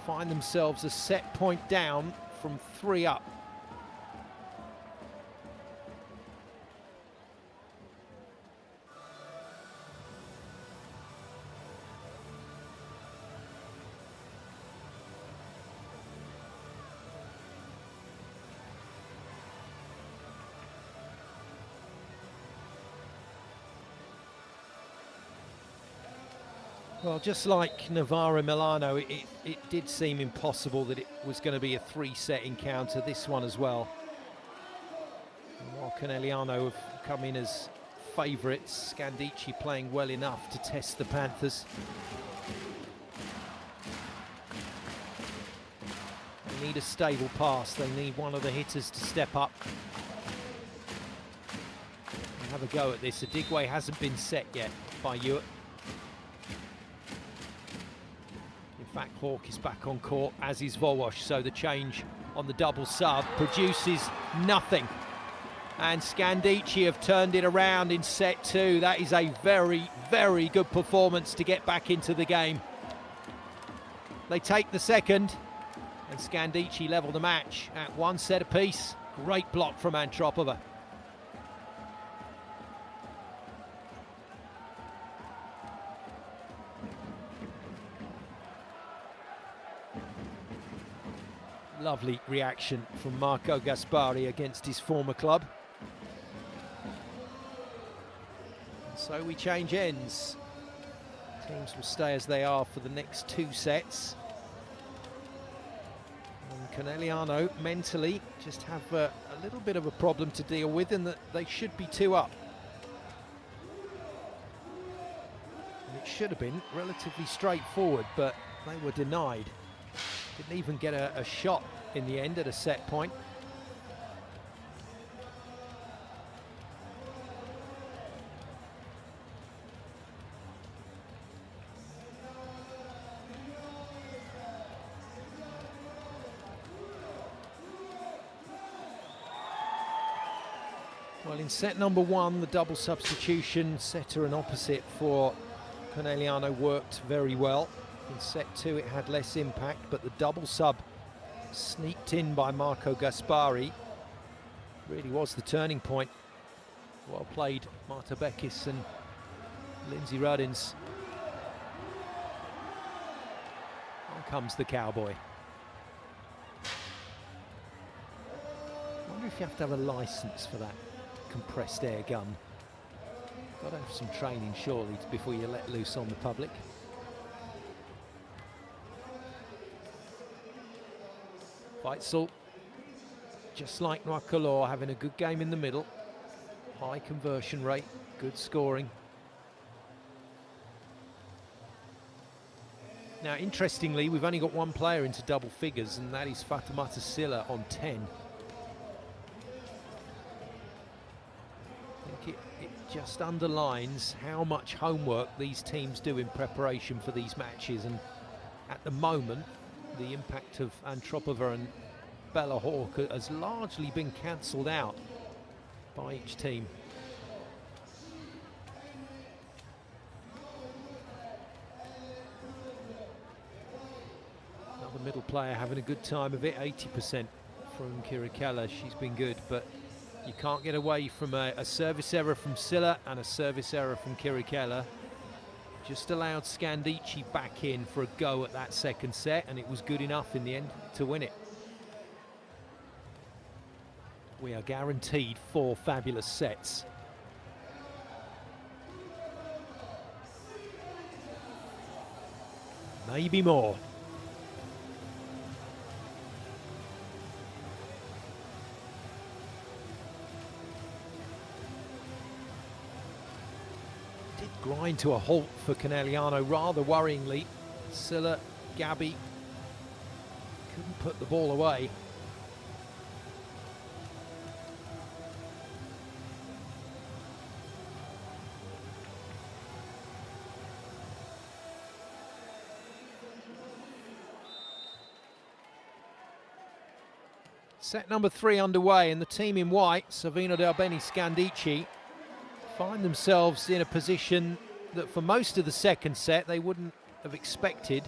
find themselves a set point down from 3 up. Well, just like Novara Milano, it did seem impossible that it was going to be a 3-set encounter, this one as well. And while Conegliano have come in as favourites, Scandichi playing well enough to test the Panthers. They need a stable pass, they need one of the hitters to step up and have a go at this. Adigwe hasn't been set yet by Ewart. In fact, Hawk is back on court, as is Volwash, so the change on the double sub produces nothing. And Scandichi have turned it around in set 2. That is a very, very good performance to get back into the game. They take the second, and Scandichi level the match at 1 set apiece. Great block from Antropova. Lovely reaction from Marco Gaspari against his former club. And so we change ends. Teams will stay as they are for the next 2 sets. And Conegliano mentally just have a little bit of a problem to deal with, in that they should be 2 up. And it should have been relatively straightforward, but they were denied. Didn't even get a shot in the end at a set point. Well, in set number 1, the double substitution, setter and opposite for Conegliano worked very well. In set 2 it had less impact, but the double sub sneaked in by Marco Gaspari Really was the turning point. Well played, Marta Beckis and Lindsay Ruddins. On comes the Cowboy. I wonder if you have to have a license for that compressed air gun. Got to have some training surely before you let loose on the public. Weitzel, just like Noir-Color, having a good game in the middle. High conversion rate, good scoring. Now, interestingly, we've only got one player into double figures, and that is Fatoumata Sylla on 10. I think it just underlines how much homework these teams do in preparation for these matches, and at the moment, the impact of Antropova and Bella Hawke has largely been cancelled out by each team. Another middle player having a good time of it, 80% from Kirikella. She's been good, but you can't get away from a service error from Sylla and a service error from Kirikella. Just allowed Scandichi back in for a go at that second set, and it was good enough in the end to win it. We are guaranteed 4 fabulous sets. Maybe more. Did grind to a halt for Conegliano rather worryingly. Sylla, Gabi couldn't put the ball away. Set number 3 underway, and the team in white, Savino Del Bene, Scandichi, find themselves in a position that for most of the second set they wouldn't have expected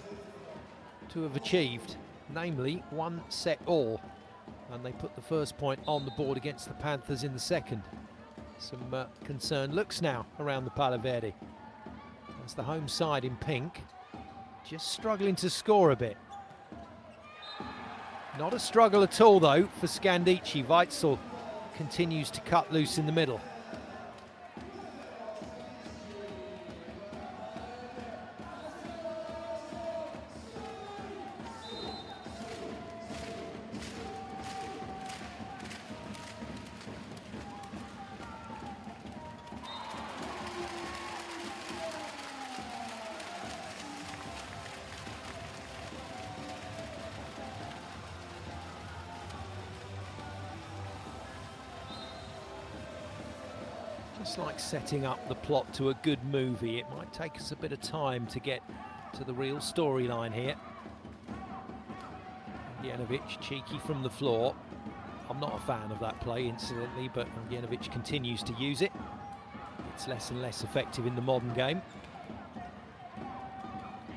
to have achieved, namely 1 set all, and they put the first point on the board against the Panthers in the second. Some concerned looks now around the Palo Verde. That's the home side in pink, just struggling to score a bit. Not a struggle at all, though, for Scandichi. Weitzel continues to cut loose in the middle. Just like setting up the plot to a good movie, it might take us a bit of time to get to the real storyline here. Janovic, cheeky from the floor. I'm not a fan of that play, incidentally, but Janovic continues to use it. It's less and less effective in the modern game.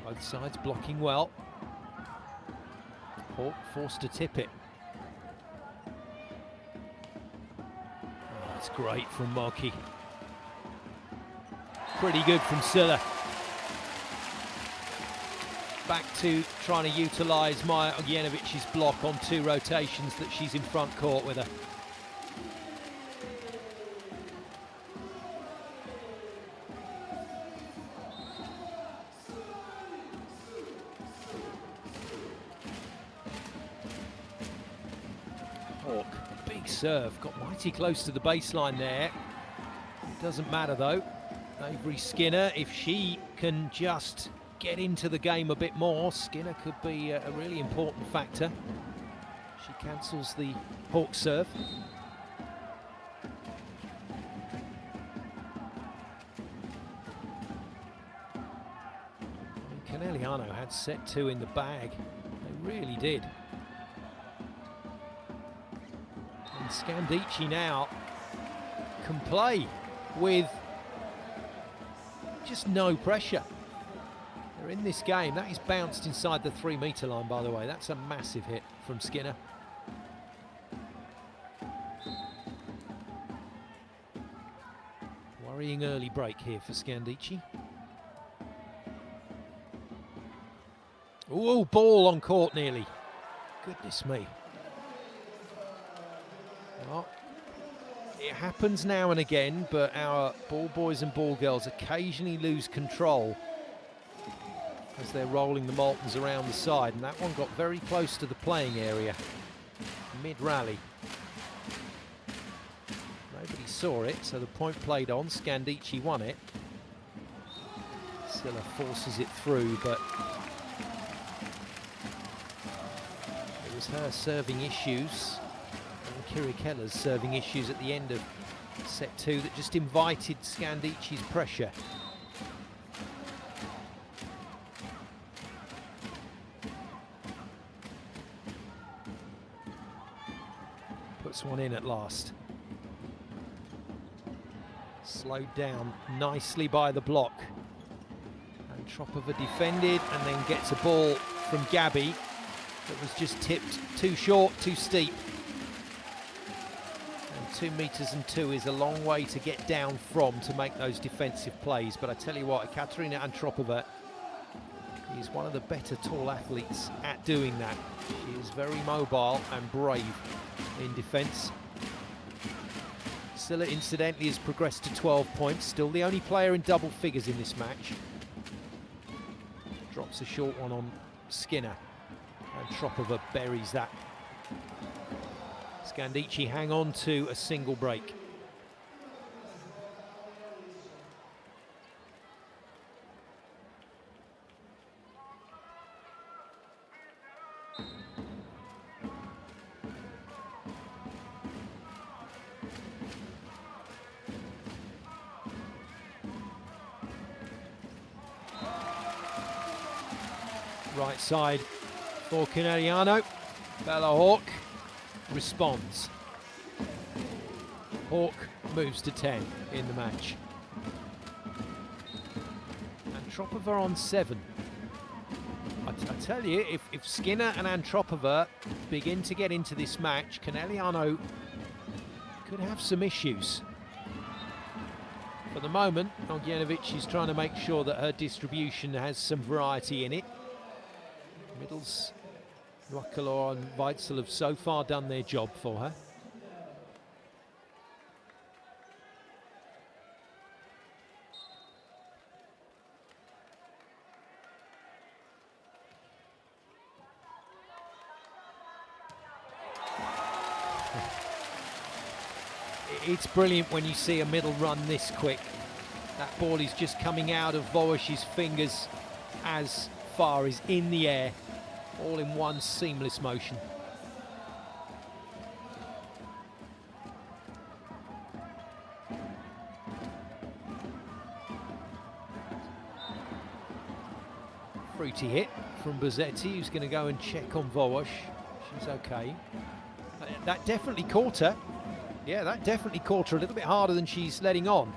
Both sides blocking well. Hawke forced to tip it. Oh, that's great from Moki. Pretty good from Sylla. Back to trying to utilise Maja Ogjenovic's block on 2 rotations that she's in front court with her. Hawke, a big serve, got mighty close to the baseline there. It doesn't matter though. Avery Skinner, if she can just get into the game a bit more, Skinner could be a really important factor. She cancels the Hawke serve. Conegliano had set 2 in the bag. They really did. And Scandichi now can play with just no pressure. They're in this game. That is bounced inside the 3-meter line, by the way. That's a massive hit from Skinner. Worrying early break here for Scandichi. Oh, ball on court nearly. Goodness me. Well, it happens now and again, but our ball boys and ball girls occasionally lose control as they're rolling the Maltons around the side, and that one got very close to the playing area mid-rally. Nobody saw it, so the point played on. Scandichi won it. Silla forces it through, but it was her serving issues and Kiri Keller's serving issues at the end of set 2 that just invited Scandichi's pressure. Puts one in at last. Slowed down nicely by the block. And Tropova defended and then gets a ball from Gabi that was just tipped too short, too steep. And 2 meters and 2 is a long way to get down from to make those defensive plays. But I tell you what, Ekaterina Antropova is one of the better tall athletes at doing that. She is very mobile and brave in defence. Silla, incidentally, has progressed to 12 points. Still the only player in double figures in this match. Drops a short one on Skinner. And Tropova buries that. Scandichi hang on to a single break. Right side for Conegliano. Bella Hawk responds. Hawk moves to 10 in the match. And Antropova on 7. I tell you, if Skinner and Antropova begin to get into this match, Conegliano could have some issues. For the moment, Ognjenovic is trying to make sure that her distribution has some variety in it. Middles, Wakalor and Weitzel have so far done their job for her. It's brilliant when you see a middle run this quick. That ball is just coming out of Wołosz's fingers as far as in the air, all in one seamless motion. Fruity hit from Bozzetti, who's going to go and check on Wołosz. She's okay. That definitely caught her. Yeah, that definitely caught her a little bit harder than she's letting on.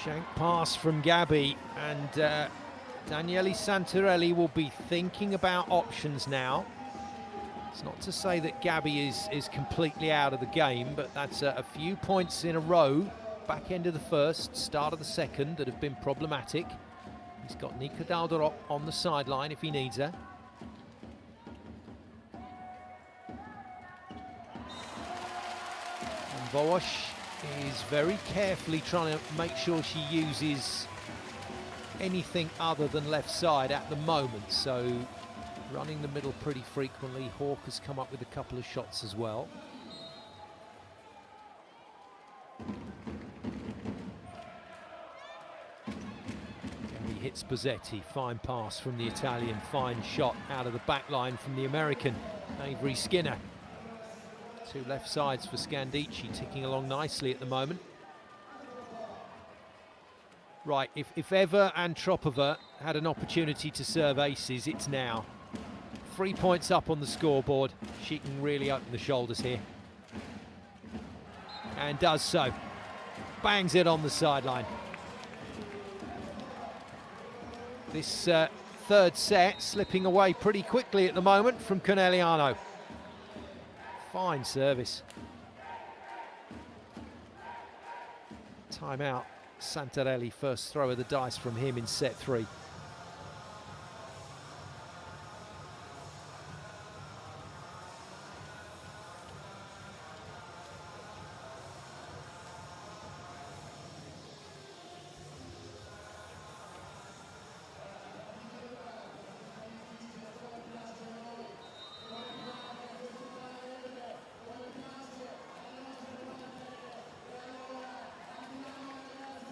Shank pass from Gabi, and Daniele Santarelli will be thinking about options now. It's not to say that Gabi is completely out of the game, but that's a few points in a row, back end of the first, start of the second, that have been problematic. He's got Nika Daldorop on the sideline if he needs her. And Wołosz is very carefully trying to make sure she uses anything other than left side at the moment, so running the middle pretty frequently. Hawk has come up with a couple of shots as well. And he hits Bozzetti, fine pass from the Italian, fine shot out of the back line from the American, Avery Skinner. Two left sides for Scandichi, ticking along nicely at the moment. Right, if ever Antropova had an opportunity to serve aces, it's now. 3 points up on the scoreboard. She can really open the shoulders here. And does so. bangs it on the sideline. This third set slipping away pretty quickly at the moment from Conegliano. Fine service. Timeout. Santarelli, first throw of the dice from him in set 3.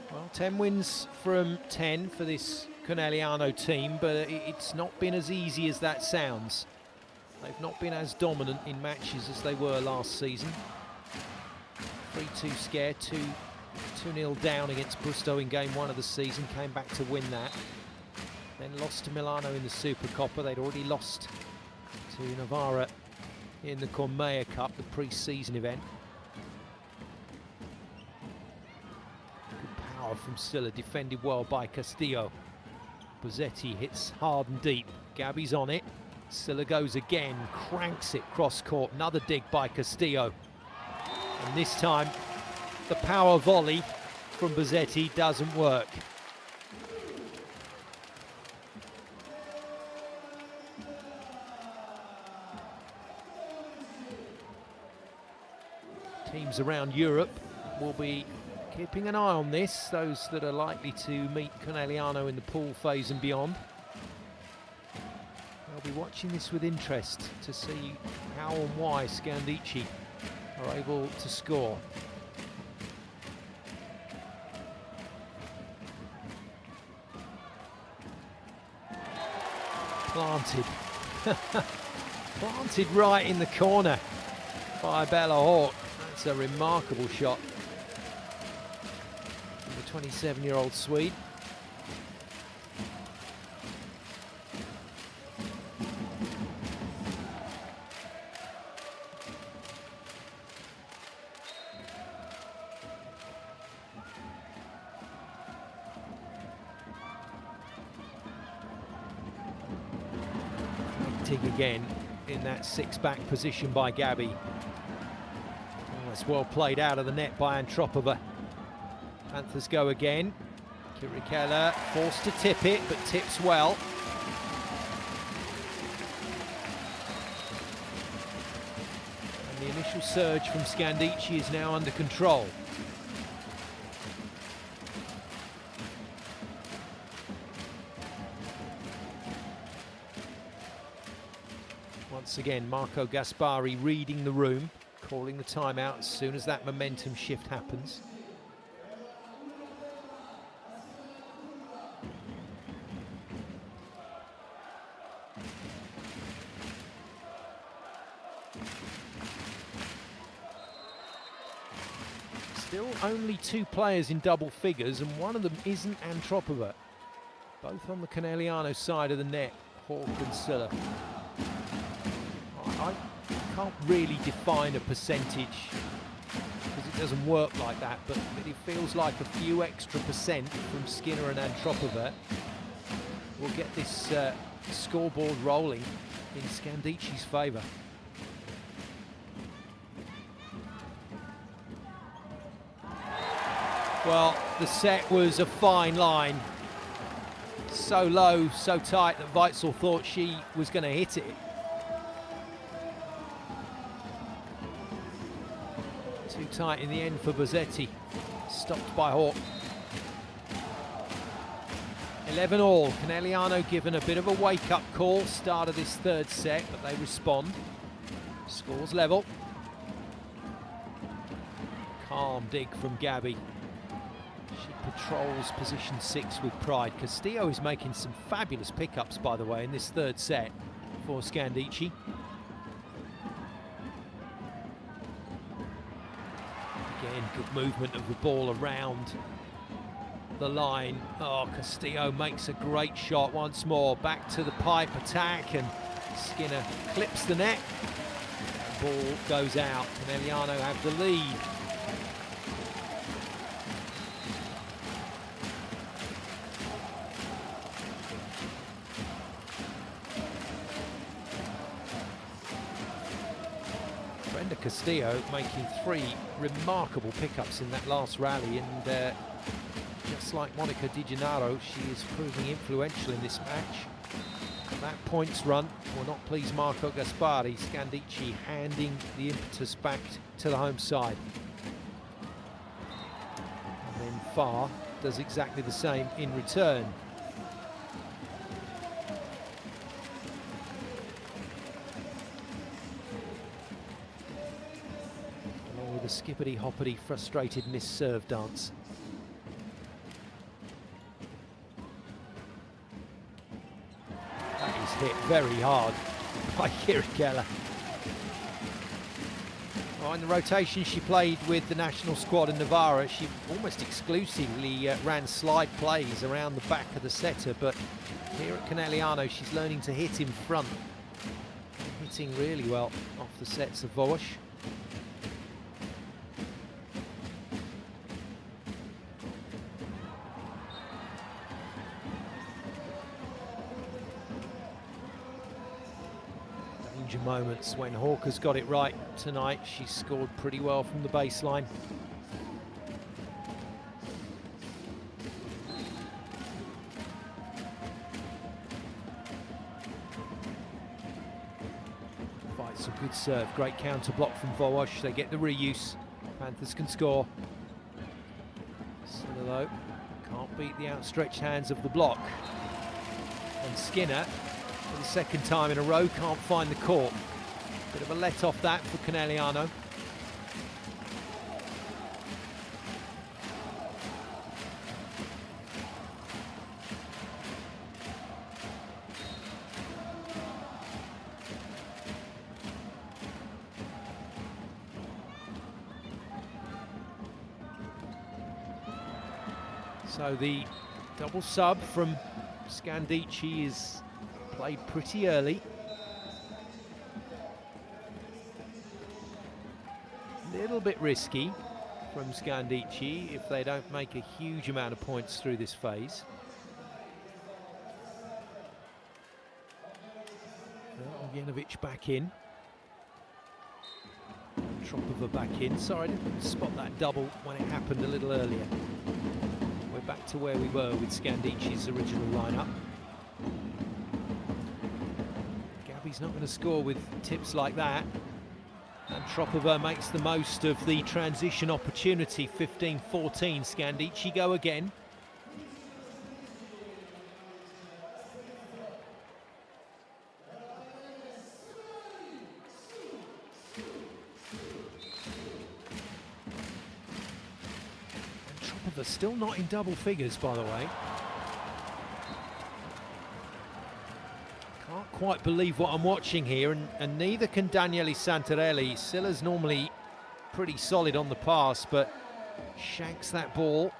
Well, 10 wins from 10 for this Conegliano team, but it's not been as easy as that sounds. They've not been as dominant in matches as they were last season. 3-2 scare, 2-0 down against Busto in game 1 of the season, came back to win that. Then lost to Milano in the Supercoppa. They'd already lost to Novara in the Cormea Cup, the pre-season event. From Silla, defended well by Castillo. Bozzetti hits hard and deep. Gabi's on it. Silla goes again, cranks it cross court. Another dig by Castillo. And this time, the power volley from Bozzetti doesn't work. Teams around Europe will be keeping an eye on this, those that are likely to meet Conegliano in the pool phase and beyond. They'll be watching this with interest to see how and why Scandichi are able to score. Planted. Planted right in the corner by Bella Hawk. That's a remarkable shot. The 27-year-old Swede. Dig again in that six-back position by Gabi. Oh, that's well played out of the net by Antropova. Panthers go again. Kirikella forced to tip it, but tips well. And the initial surge from Scandichi is now under control. Once again, Marco Gaspari reading the room, calling the timeout as soon as that momentum shift happens. Still only 2 players in double figures, and one of them isn't Antropova. Both on the Conegliano side of the net, Hawk and Silla. I can't really define a percentage because it doesn't work like that, but it feels like a few extra percent from Skinner and Antropova will get this scoreboard rolling in Scandici's favour. Well, the set was a fine line. So low, so tight that Weitzel thought she was going to hit it. Too tight in the end for Bozzetti. Stopped by Hawk. 11-all. Conegliano given a bit of a wake-up call. Start of this third set, but they respond. Scores level. Calm dig from Gabi. She patrols position 6 with pride. Castillo is making some fabulous pickups, by the way, in this third set for Scandichi. Again, good movement of the ball around the line. Oh, Castillo makes a great shot once more. Back to the pipe attack, and Skinner clips the net. Ball goes out. Conegliano have the lead. Amanda Castillo making 3 remarkable pickups in that last rally, and just like Monica Di Gennaro, she is proving influential in this match. That points run will not please Marco Gaspari. Scandichi handing the impetus back to the home side. And then Farr does exactly the same in return. Along with a skippity-hoppity frustrated miss-serve dance. Hit very hard by Kiri Keller. Oh, in the rotation she played with the national squad in Navarra, she almost exclusively ran slide plays around the back of the setter, but here at Conegliano she's learning to hit in front, hitting really well off the sets of Vosch. Moments when Hawker's got it right tonight. She's scored pretty well from the baseline. Fights a good serve, great counter block from Vosch. They get the reuse. Panthers can score. Silla though can't beat the outstretched hands of the block. And Skinner, for the second time in a row, can't find the court. Bit of a let off that for Conegliano. So the double sub from Scandichi is played pretty early. Little bit risky from Scandichi if they don't make a huge amount of points through this phase. Ogjenovich back in. Tropova back in. Sorry, I didn't spot that double when it happened a little earlier. We're back to where we were with Scandici's original lineup. Gabi's not going to score with tips like that. And Tropova makes the most of the transition opportunity. 15-14, Scandichi go again. And Tropova still not in double figures, by the way. Can't quite believe what I'm watching here, and neither can Daniele Santarelli. Silla's normally pretty solid on the pass, but shanks that ball.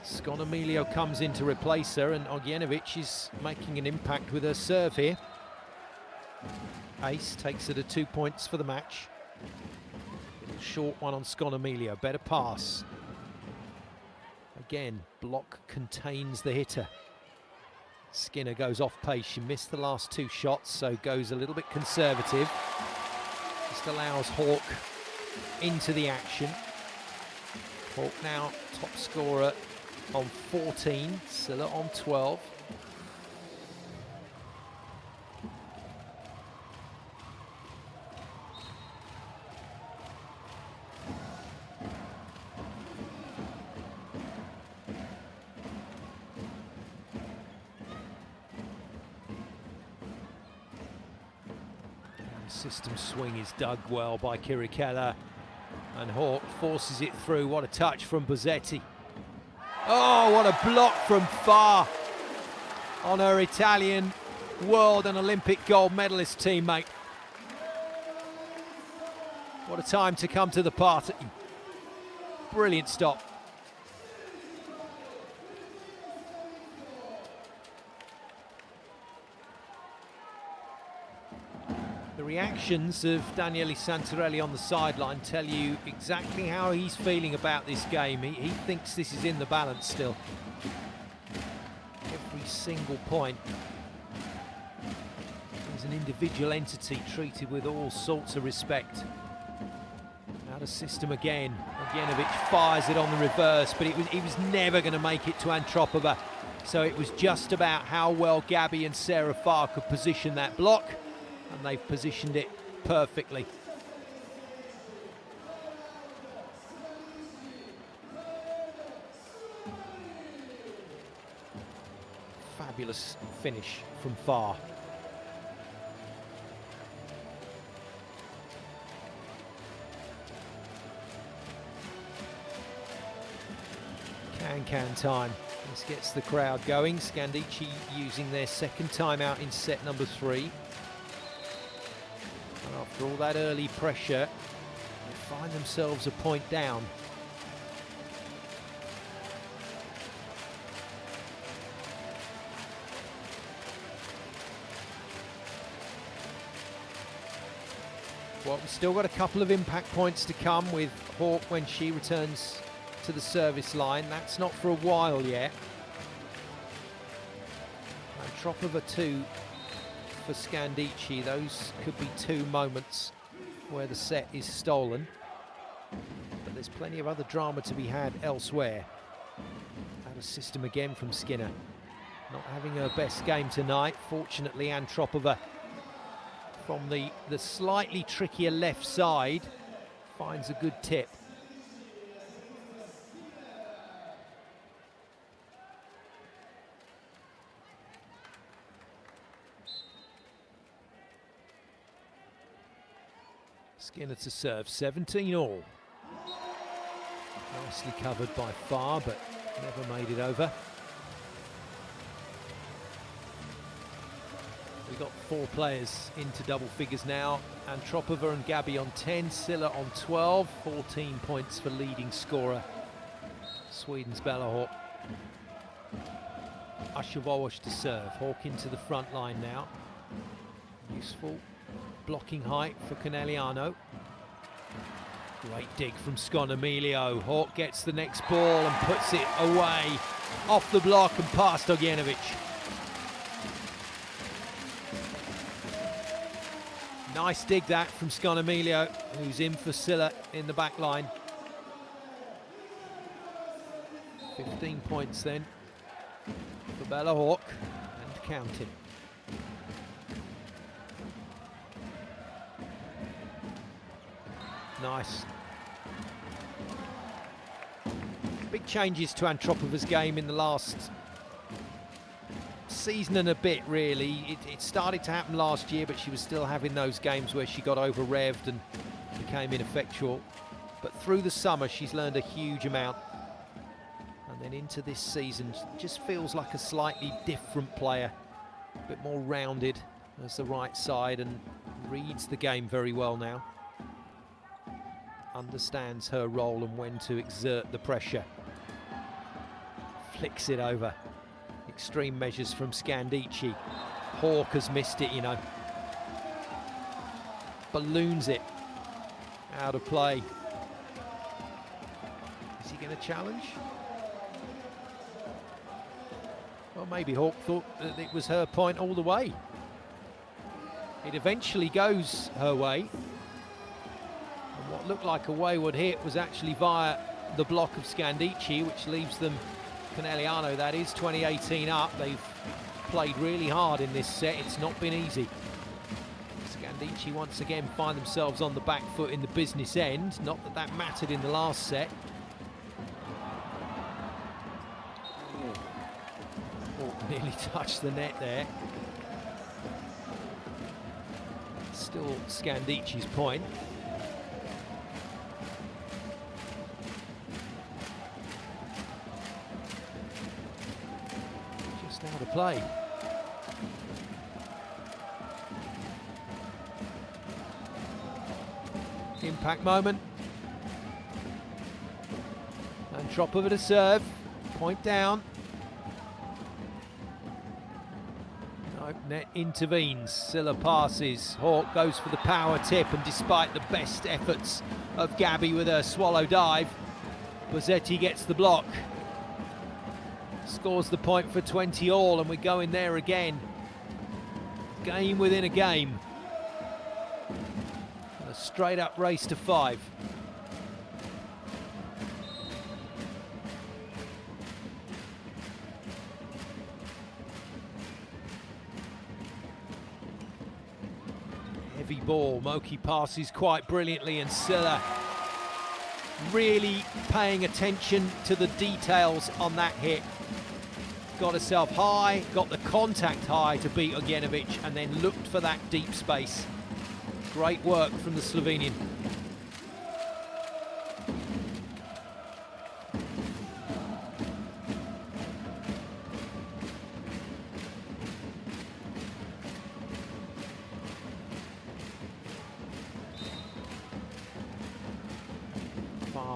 Sconomilio comes in to replace her, and Ogjenovich is making an impact with her serve here. Ace takes her to 2 points for the match. Little short one on Sconomilio, better pass. Again, block contains the hitter. Skinner goes off pace. She missed the last 2 shots, so goes a little bit conservative. Just allows Hawk into the action. Hawk now top scorer on 14, Silla on 12. System swing is dug well by Kiri Keller, and Hawk forces it through. What a touch from Bozzetti. Oh, what a block from Farr on her Italian world and Olympic gold medalist teammate. What a time to come to the party. Brilliant stop. The reactions of Daniele Santarelli on the sideline tell you exactly how he's feeling about this game. He thinks this is in the balance still. Every single point is an individual entity treated with all sorts of respect. Out of system again. Ogenovic fires it on the reverse, but he was never going to make it to Antropova. So it was just about how well Gabi and Sarah Farr could position that block, and they've positioned it perfectly. Fabulous finish from Farr. Can time. This gets the crowd going. Scandichi using their second timeout in set number 3. And after all that early pressure, they find themselves a point down. Well, we've still got a couple of impact points to come with Hawk when she returns to the service line. That's not for a while yet. Antropova 2 for Scandichi. Those could be 2 moments where the set is stolen. But there's plenty of other drama to be had elsewhere. Out of system again from Skinner. Not having her best game tonight. Fortunately, Antropova from the slightly trickier left side finds a good tip. Skinner to serve, 17 all. Nicely covered by Farr, but never made it over. We've got 4 players into double figures now. Antropova and Gabi on 10, Silla on 12, 14 points for leading scorer, Sweden's Bella Hawk. Ashevosh to serve, Hawk into the front line now. Useful blocking height for Conegliano. Great dig from Sconomilio. Hawk gets the next ball and puts it away off the block and past Ogenovic. Nice dig that from Sconomilio, who's in for Silla in the back line. 15 points then for Bella Hawk and counting. Nice. Big changes to Antropova's game in the last season and a bit, really. It started to happen last year, but she was still having those games where she got over-revved and became ineffectual. But through the summer, she's learned a huge amount. And then into this season, just feels like a slightly different player. A bit more rounded as the right side and reads the game very well now. Understands her role and when to exert the pressure. Flicks it over. Extreme measures from Scandichi. Hawk has missed it, you know. Balloons it out of play. Is he going to challenge? Well, maybe Hawk thought that it was her point all the way. It eventually goes her way. And what looked like a wayward hit was actually via the block of Scandichi, which leaves them, Conegliano that is, 20-18 up. They've played really hard in this set. It's not been easy. Scandichi once again find themselves on the back foot in the business end. Not that that mattered in the last set. Oh, nearly touched the net there. Still Scandici's point. Just out of play. Impact moment. And Antropova to serve. Point down. No, net intervenes. Silla passes. Hawk goes for the power tip, and despite the best efforts of Gabi with her swallow dive, Bozzetti gets the block. Scores the point for 20 all, and we're going there again. Game within a game. A straight up race to 5. Heavy ball, Moki passes quite brilliantly, and Silla really paying attention to the details on that hit. Got herself high, got the contact high to beat Ogenovic, and then looked for that deep space. Great work from the Slovenian.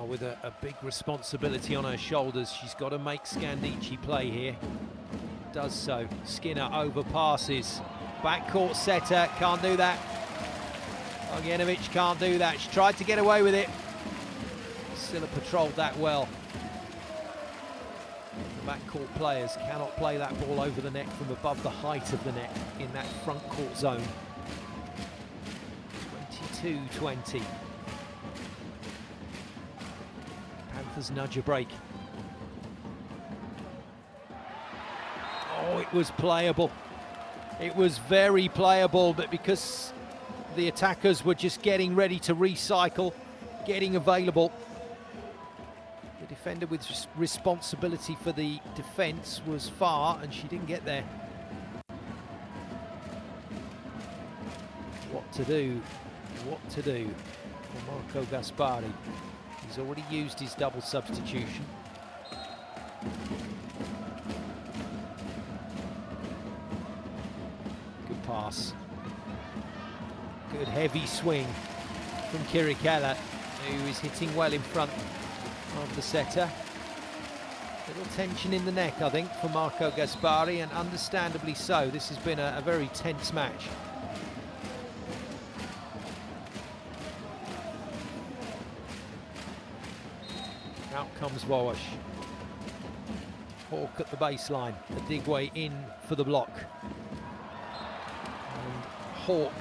With a big responsibility on her shoulders. She's got to make Scandichi play here. Does so. Skinner overpasses. Backcourt setter, can't do that. Ogenovic can't do that. She tried to get away with it. Silla patrolled that well. The backcourt players cannot play that ball over the net from above the height of the net in that front court zone. 22-20. Panthers nudge a break. Oh, it was playable. It was very playable, but because the attackers were just getting ready to recycle, getting available, the defender with responsibility for the defence was far, and she didn't get there. What to do? What to do for Marco Gaspari? He's already used his double substitution. Good pass. Good heavy swing from Kirikella, who is hitting well in front of the setter. Little tension in the neck, I think, for Marco Gaspari, and understandably so. This has been a very tense match. Out comes Wawash. Hawk at the baseline. Adigwe in for the block. And Hawk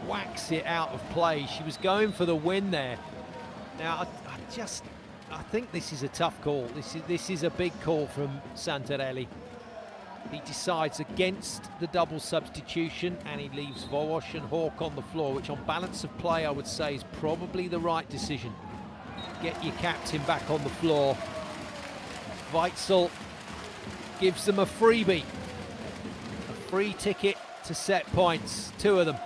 whacks it out of play. She was going for the win there. Now, I think this is a tough call. This is a big call from Santarelli. He decides against the double substitution, and he leaves Wawash and Hawk on the floor, which on balance of play I would say is probably the right decision. Get your captain back on the floor. Weitzel gives them a freebie. A free ticket to set points, 2 of them.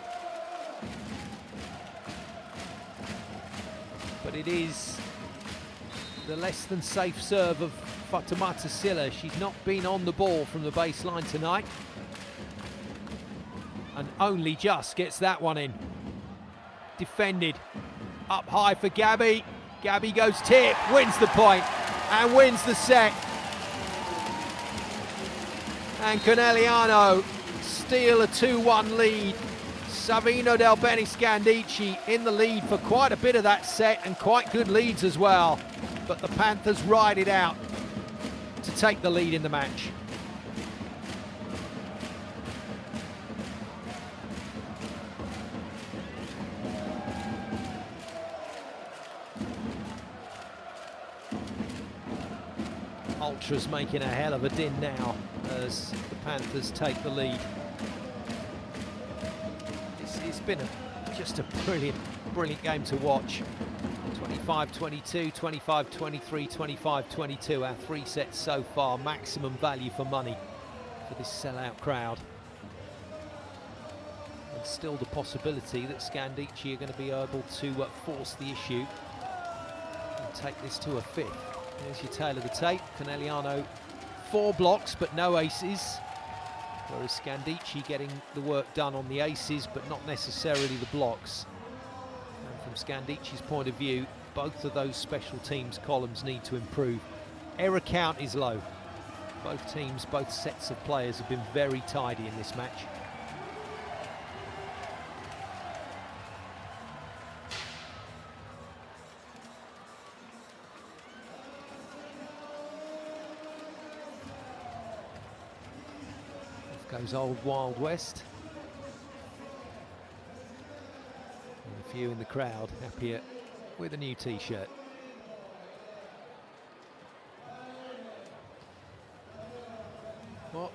But it is the less than safe serve of Fatoumata Silla. She's not been on the ball from the baseline tonight, and only just gets that one in. Defended. Up high for Gabi. Gabi goes tip, wins the point, and wins the set. And Conegliano steal a 2-1 lead. Savino Del Bene Scandichi in the lead for quite a bit of that set, and quite good leads as well. But the Panthers ride it out to take the lead in the match. Ultras making a hell of a din now as the Panthers take the lead. It's been just a brilliant game to watch. 25-22, 25-23, 25-22, our 3 sets so far. Maximum value for money for this sellout crowd. And still the possibility that Scandichi are going to be able to force the issue and take this to a 5th. There's your tail of the tape. Conegliano 4 blocks but no aces, whereas Scandichi getting the work done on the aces but not necessarily the blocks. And from Scandici's point of view, both of those special teams columns need to improve. Error count is low. Both teams, both sets of players have been very tidy in this match. Goes old Wild West. And a few in the crowd happier with a new t-shirt. Well,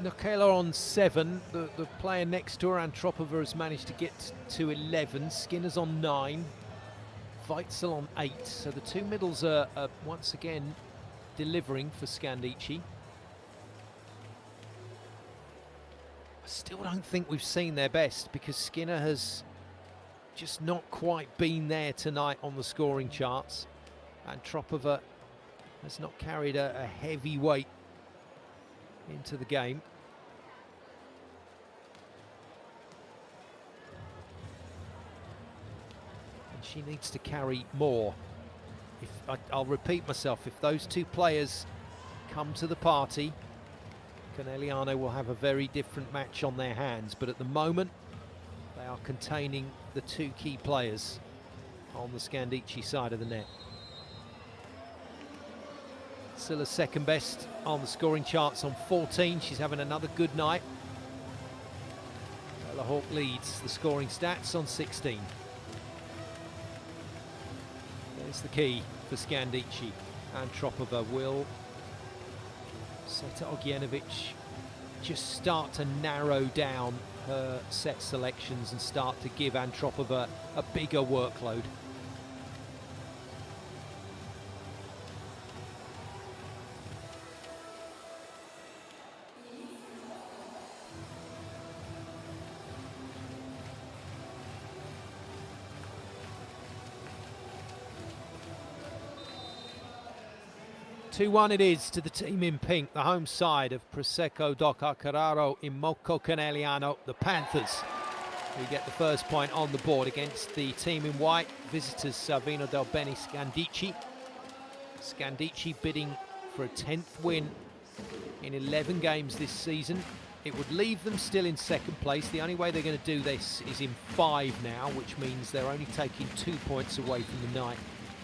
Nokela on 7. The player next to her, Antropova, has managed to get to 11. Skinner's on 9. Weitzel on 8. So the two middles are once again delivering for Scandichi. I still don't think we've seen their best because Skinner has just not quite been there tonight on the scoring charts. Antropova has not carried a heavy weight into the game. And she needs to carry more. I'll repeat myself, if those two players come to the party, Conegliano will have a very different match on their hands, but at the moment they are containing the two key players on the Scandichi side of the net. Scylla's second best on the scoring charts on 14. She's having another good night. Bella Hawk leads the scoring stats on 16. There's the key for Scandichi. Antropova will Seta Ogienovic just start to narrow down her set selections and start to give Antropova a bigger workload. Two-1 it is to the team in pink, the home side of Prosecco Doca Carraro in Mocco Conegliano, the Panthers, who get the first point on the board against the team in white, visitors Savino Del Bene Scandichi. Scandichi bidding for a 10th win in 11 games this season. It would leave them still in second place. The only way they're going to do this is in 5 now, which means they're only taking 2 points away from the night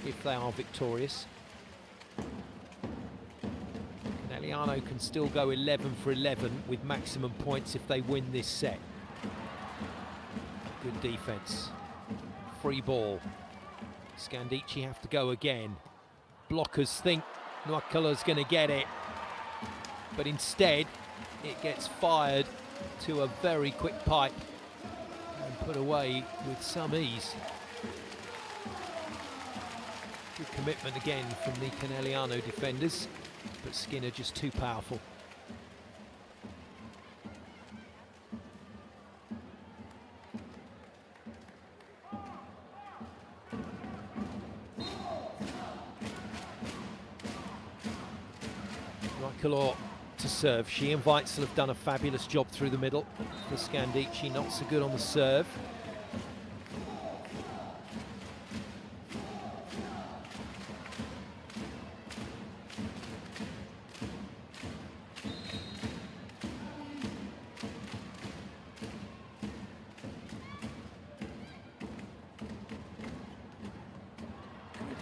if they are victorious. Conegliano can still go 11 for 11 with maximum points if they win this set. Good defense. Free ball. Scandichi have to go again. Blockers think Nuakala's going to get it, but instead it gets fired to a very quick pipe and put away with some ease. Good commitment again from the Conegliano defenders, but Skinner just too powerful. Nuakala to serve. She and Weitzel have done a fabulous job through the middle for Scandichi, not so good on the serve.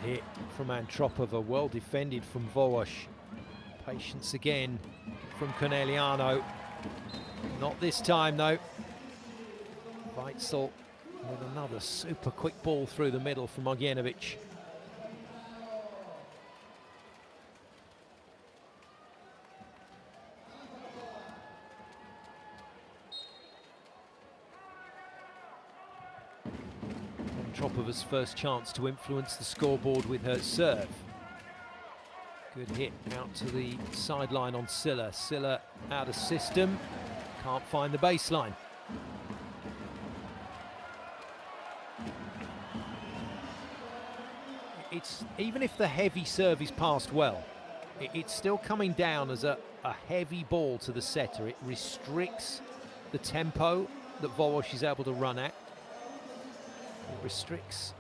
Hit from Antropova, well defended from Wołosz. Patience again from Conegliano. Not this time though. Weitzel with another super quick ball through the middle from Ogienovic. Antropova's first chance to influence the scoreboard with her serve. Good hit out to the sideline on Scylla. Scylla out of system, can't find the baseline. It's even if the heavy serve is passed well, it's still coming down as a heavy ball to the setter. It restricts the tempo that Wołosz is able to run at. It restricts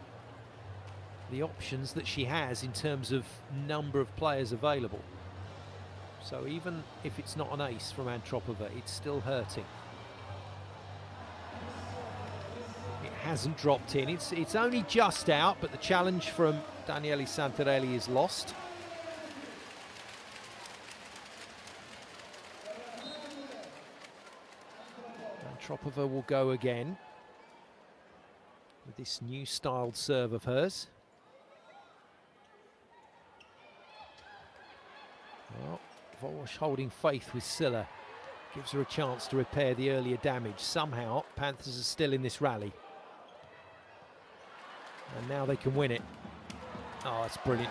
the options that she has in terms of number of players available. So even if it's not an ace from Antropova, it's still hurting. It hasn't dropped in. It's only just out, but the challenge from Daniele Santarelli is lost. Antropova will go again with this new styled serve of hers. Well, Wołosz holding faith with Scylla. Gives her a chance to repair the earlier damage. Somehow, Panthers are still in this rally. And now they can win it. Oh, that's brilliant.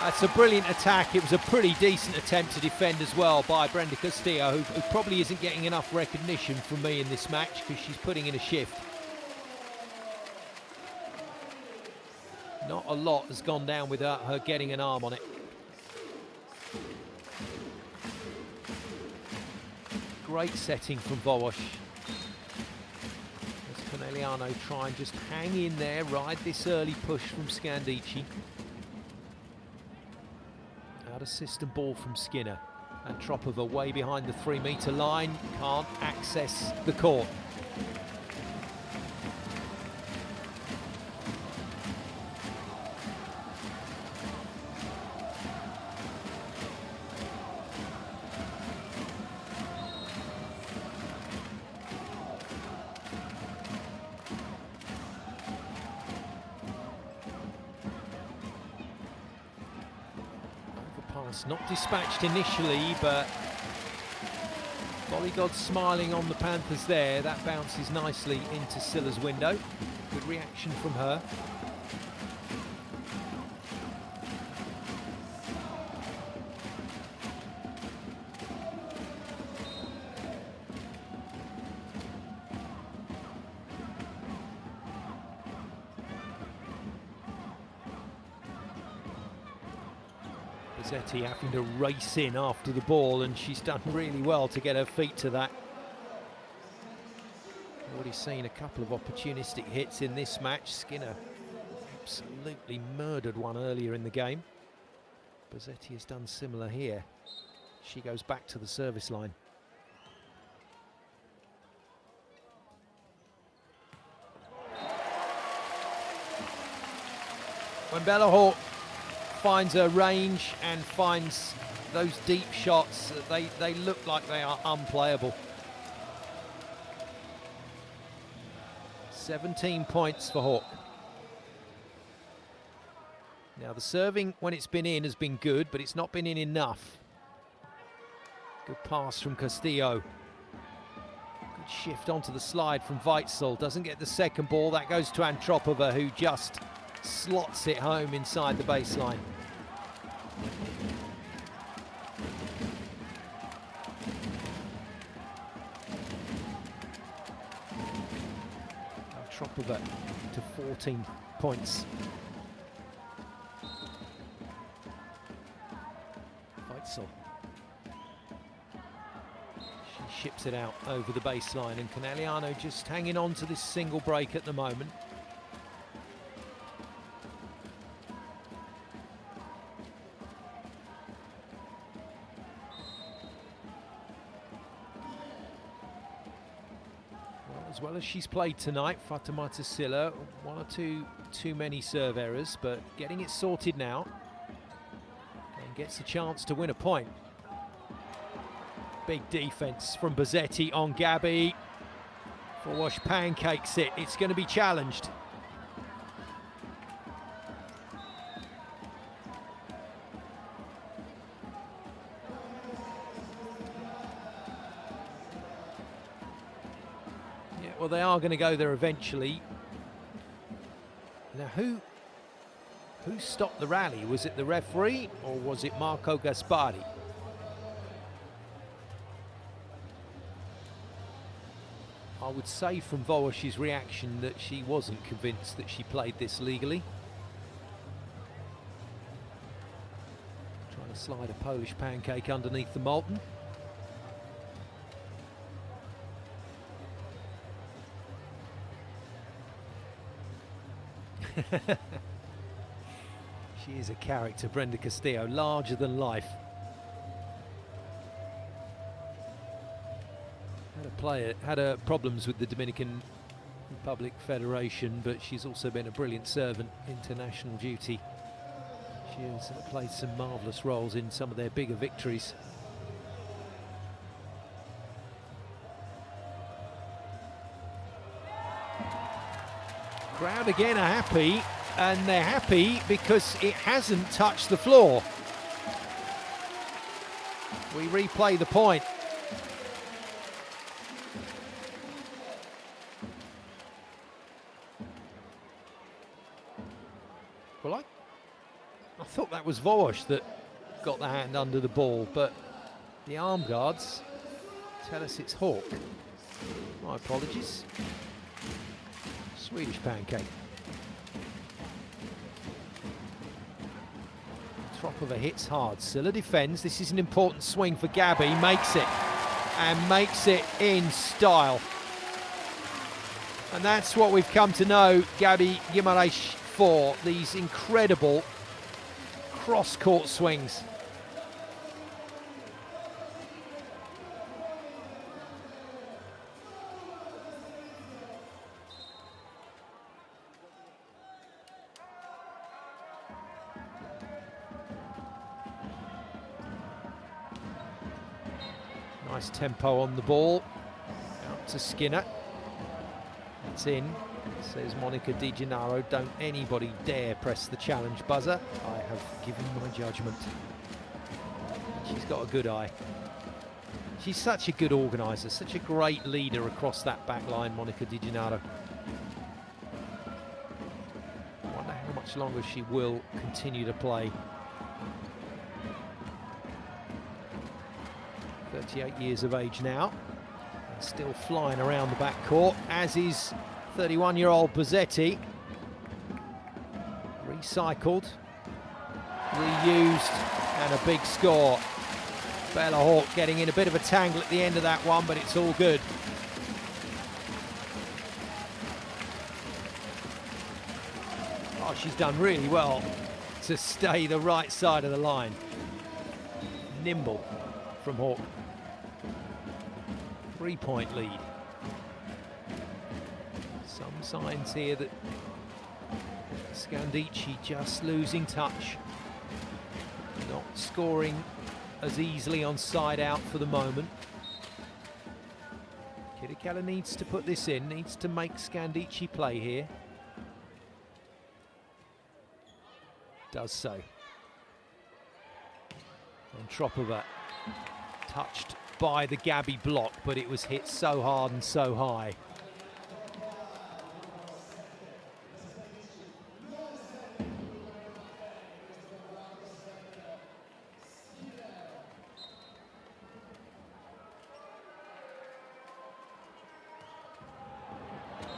That's a brilliant attack. It was a pretty decent attempt to defend as well by Brenda Castillo, who probably isn't getting enough recognition from me in this match because she's putting in a shift. Not a lot has gone down without her getting an arm on it. Great setting from Wołosz. As Conegliano try and just hang in there, ride this early push from Scandichi. Out of system ball from Skinner. And Tropova way behind the 3-metre line, can't access the court. Not dispatched initially, but Volleyball smiling on the Panthers there. That bounces nicely into Scylla's window. Good reaction from her. Bozzetti having to race in after the ball, and she's done really well to get her feet to that. Already seen a couple of opportunistic hits in this match. Skinner absolutely murdered one earlier in the game. Bozzetti has done similar here. She goes back to the service line. When Bella Hawk finds her range and finds those deep shots, they look like they are unplayable. 17 points for Hawk. Now the serving, when it's been in, has been good, but it's not been in enough. Good pass from Castillo. Good shift onto the slide from Weitzel. Doesn't get the second ball. That goes to Antropova, who just slots it home inside the baseline. Antropova to 14 points. Weitzel. She ships it out over the baseline, and Conegliano just hanging on to this single break at the moment. As well as she's played tonight, Fatoumata Sylla, one or two too many serve errors, but getting it sorted now and gets a chance to win a point. Big defense from Bozzetti on Gabi. Wołosz pancakes it. It's going to be challenged. Well, they are going to go there eventually. Now, who stopped the rally? Was it the referee or was it Marco Gaspari? I would say from Wołosz's reaction that she wasn't convinced that she played this legally. Trying to slide a Polish pancake underneath the Molten. She is a character, Brenda Castillo, larger than life. Had her problems with the Dominican Republic Federation, but she's also been a brilliant servant, international duty. She has played some marvellous roles in some of their bigger victories. Crowd again are happy, and they're happy because it hasn't touched the floor. We replay the point. Well, I thought that was Vosh that got the hand under the ball, but the arm guards tell us it's Hawk. My apologies. Swedish pancake. Tropova hits hard. Silla defends. This is an important swing for Gabi. Makes it. And makes it in style. And that's what we've come to know Gabi Guimarães for. These incredible cross-court swings. Nice tempo on the ball. Out to Skinner. It's in, says Monica Di Gennaro. Don't anybody dare press the challenge buzzer. I have given my judgment. She's got a good eye. She's such a good organiser, such a great leader across that back line, Monica Di Gennaro. I wonder how much longer she will continue to play. 38 years of age now, and still flying around the backcourt, as is 31-year-old Bozzetti. Recycled, reused, and a big score. Bella Hawk getting in a bit of a tangle at the end of that one, but it's all good. Oh, she's done really well to stay the right side of the line. Nimble from Hawk. 3-point lead. Some signs here that Scandichi just losing touch. Not scoring as easily on side out for the moment. Kirikala needs to put this in, needs to make Scandichi play here. Does so. And Tropova touched by the Gabi block, but it was hit so hard and so high.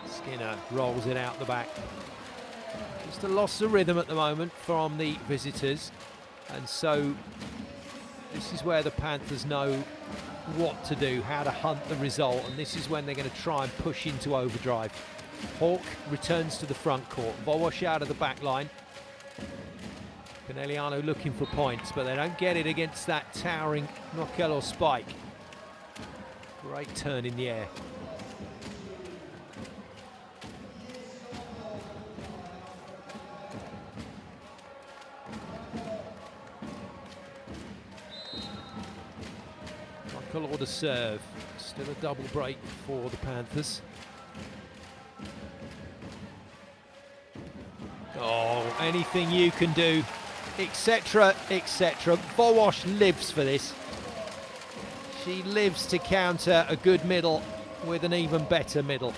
Skinner rolls it out the back. Just a loss of rhythm at the moment from the visitors, and so this is where the Panthers know what to do, how to hunt the result, and this is when they're going to try and push into overdrive. Hawk returns to the front court. Vosh out of the back line. Conegliano looking for points, but they don't get it against that towering Nokello spike. Great turn in the air. Order serve. Still a double break for the Panthers. Oh, anything you can do, etc., etc. Vosh lives for this. She lives to counter a good middle with an even better middle.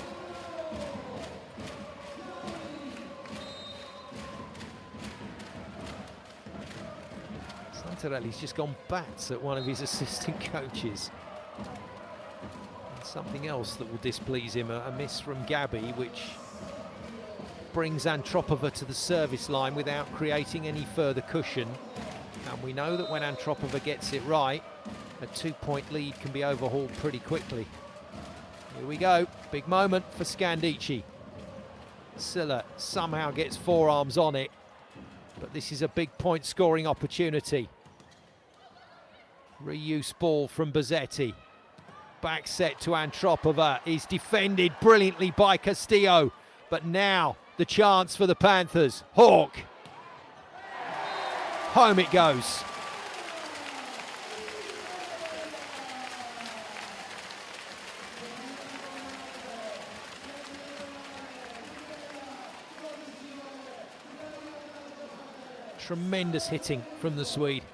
Santarelli's just gone bats at one of his assistant coaches. And something else that will displease him, a miss from Gabi, which brings Antropova to the service line without creating any further cushion. And we know that when Antropova gets it right, a 2-point lead can be overhauled pretty quickly. Here we go, big moment for Scandichi. Silla somehow gets forearms on it, but this is a big point scoring opportunity. Reuse ball from Bozzetti. Back set to Antropova is defended brilliantly by Castillo, but now the chance for the Panthers. Hawk. Home it goes. Tremendous hitting from the Swede.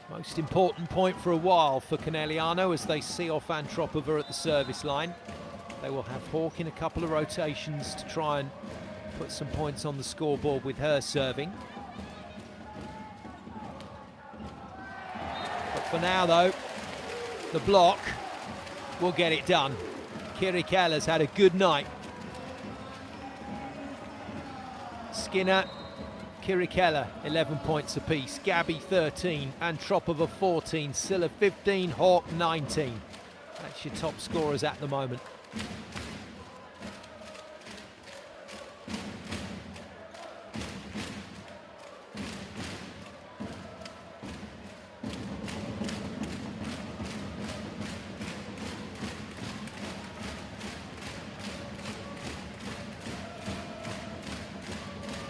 Most important point for a while for Conegliano as they see off Antropova at the service line. They will have Hawk in a couple of rotations to try and put some points on the scoreboard with her serving. But for now, though, the block will get it done. Kirikella's had a good night. Skinner, Kirikella, 11 points apiece. Gabi, 13. Antropova, 14. Silla, 15. Hawk, 19. That's your top scorers at the moment.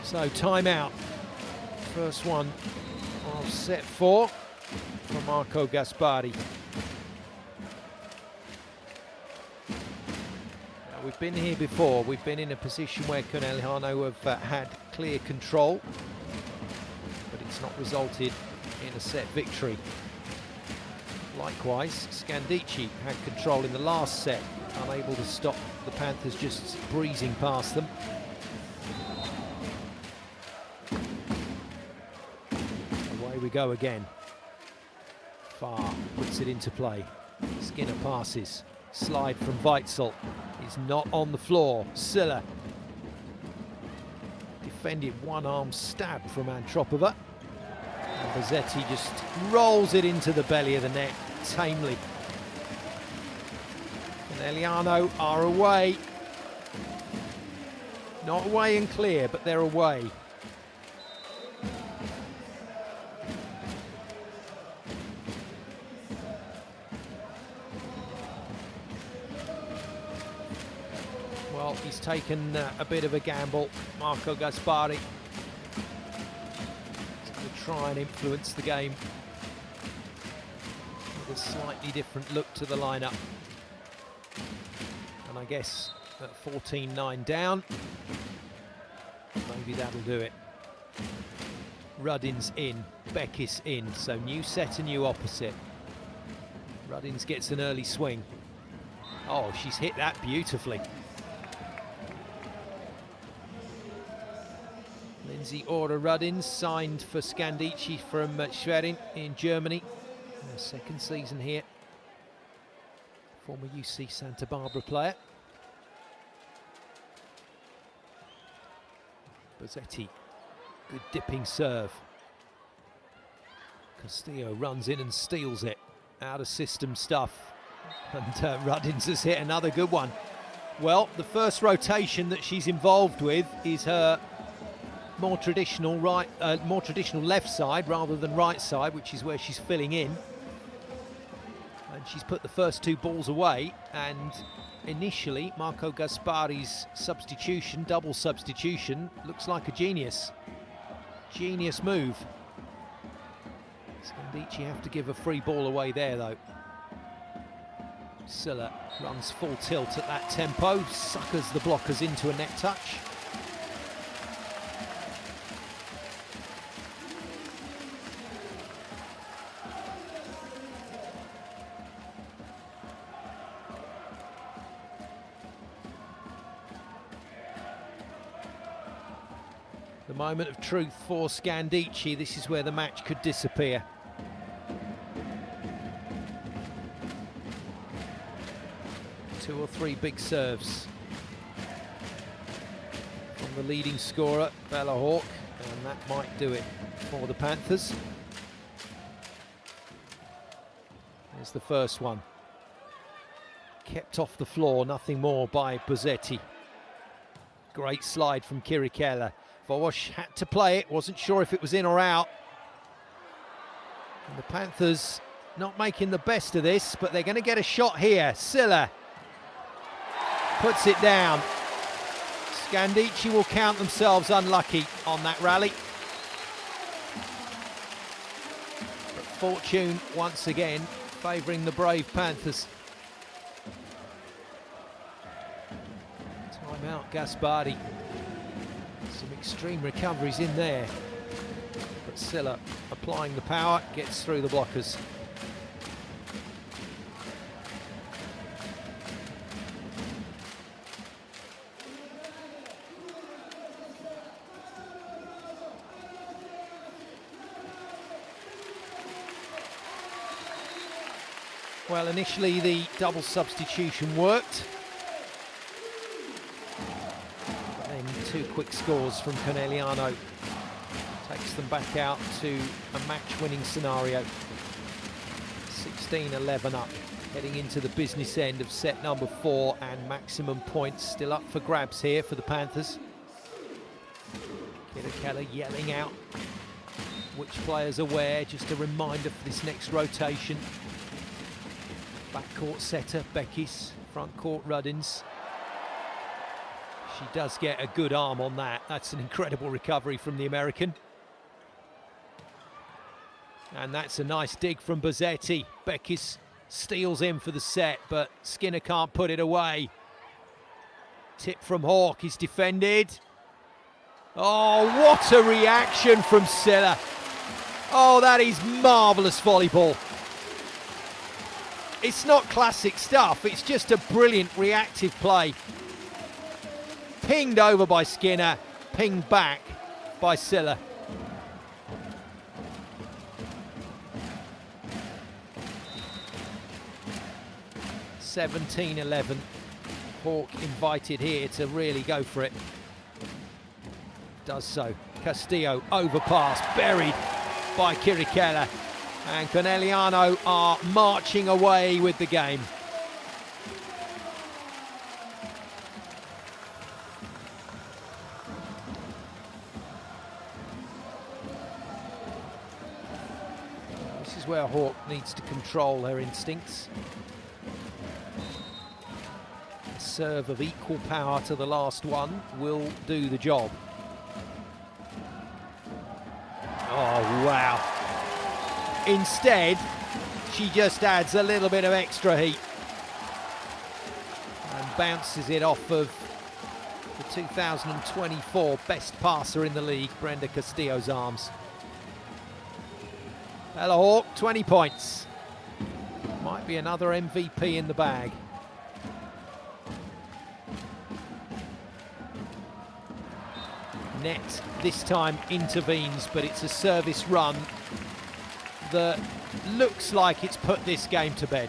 So timeout. First one of set 4 from Marco Gaspari. Now, we've been here before. We've been in a position where Conegliano have had clear control, but it's not resulted in a set victory. Likewise, Scandichi had control in the last set, unable to stop the Panthers just breezing past them. We go again. Farr puts it into play. Skinner passes. Slide from Weitzel. He's not on the floor. Silla. Defended one-arm stab from Antropova. And Bozzetti just rolls it into the belly of the net tamely. Conegliano are away. Not away and clear, but they're away. Well, he's taken a bit of a gamble, Marco Gaspari. He's going to try and influence the game with a slightly different look to the lineup. And I guess at 14-9 down, maybe that'll do it. Ruddin's in, Beckis in, so new set, a new opposite. Ruddins gets an early swing. Oh, she's hit that beautifully. Lindsay Order-Ruddins signed for Scandichi from Schwerin in Germany. Her second season here. Former UC Santa Barbara player. Bozzetti, good dipping serve. Castillo runs in and steals it. Out of system stuff. And Ruddins has hit another good one. Well, the first rotation that she's involved with is her more traditional left side rather than right side, which is where she's filling in. And she's put the first two balls away, and initially Marco Gaspari's substitution, double substitution, looks like a genius move. Scandichi have to give a free ball away there though. Silla runs full tilt at that tempo, suckers the blockers into a net touch. The moment of truth for Scandichi. This is where the match could disappear. Two or three big serves from the leading scorer, Bella Hawk, and that might do it for the Panthers. There's the first one. Kept off the floor, nothing more by Bozzetti. Great slide from Kirikella. Vowash had to play it, wasn't sure if it was in or out. And the Panthers not making the best of this, but they're going to get a shot here. Silla puts it down. Scandichi will count themselves unlucky on that rally. But fortune once again favouring the brave Panthers. Timeout Gaspari. Some extreme recoveries in there, but Silla applying the power, gets through the blockers. Well, initially the double substitution worked. But then 2 quick scores from Conegliano takes them back out to a match-winning scenario. 16-11 up, heading into the business end of set number 4, and maximum points still up for grabs here for the Panthers. Kirikella yelling out which players are where, just a reminder for this next rotation. Backcourt setter, Beckis, front court Ruddins. She does get a good arm on that. That's an incredible recovery from the American. And that's a nice dig from Bozzetti. Beckis steals in for the set, but Skinner can't put it away. Tip from Hawk is defended. Oh, what a reaction from Silla. Oh, that is marvellous volleyball. It's not classic stuff, it's just a brilliant reactive play. Pinged over by Skinner, pinged back by Silla. (17-11). Hawk invited here to really go for it. Does so. Castillo, overpass, buried by Kirikella. And Conegliano are marching away with the game. This is where Hawk needs to control her instincts. A serve of equal power to the last one will do the job. Oh, wow. Instead, she just adds a little bit of extra heat and bounces it off of the 2024 best passer in the league, Brenda Castillo's arms. Ella Hawk, 20 points. Might be another MVP in the bag. Net this time intervenes, but it's a service run that looks like it's put this game to bed.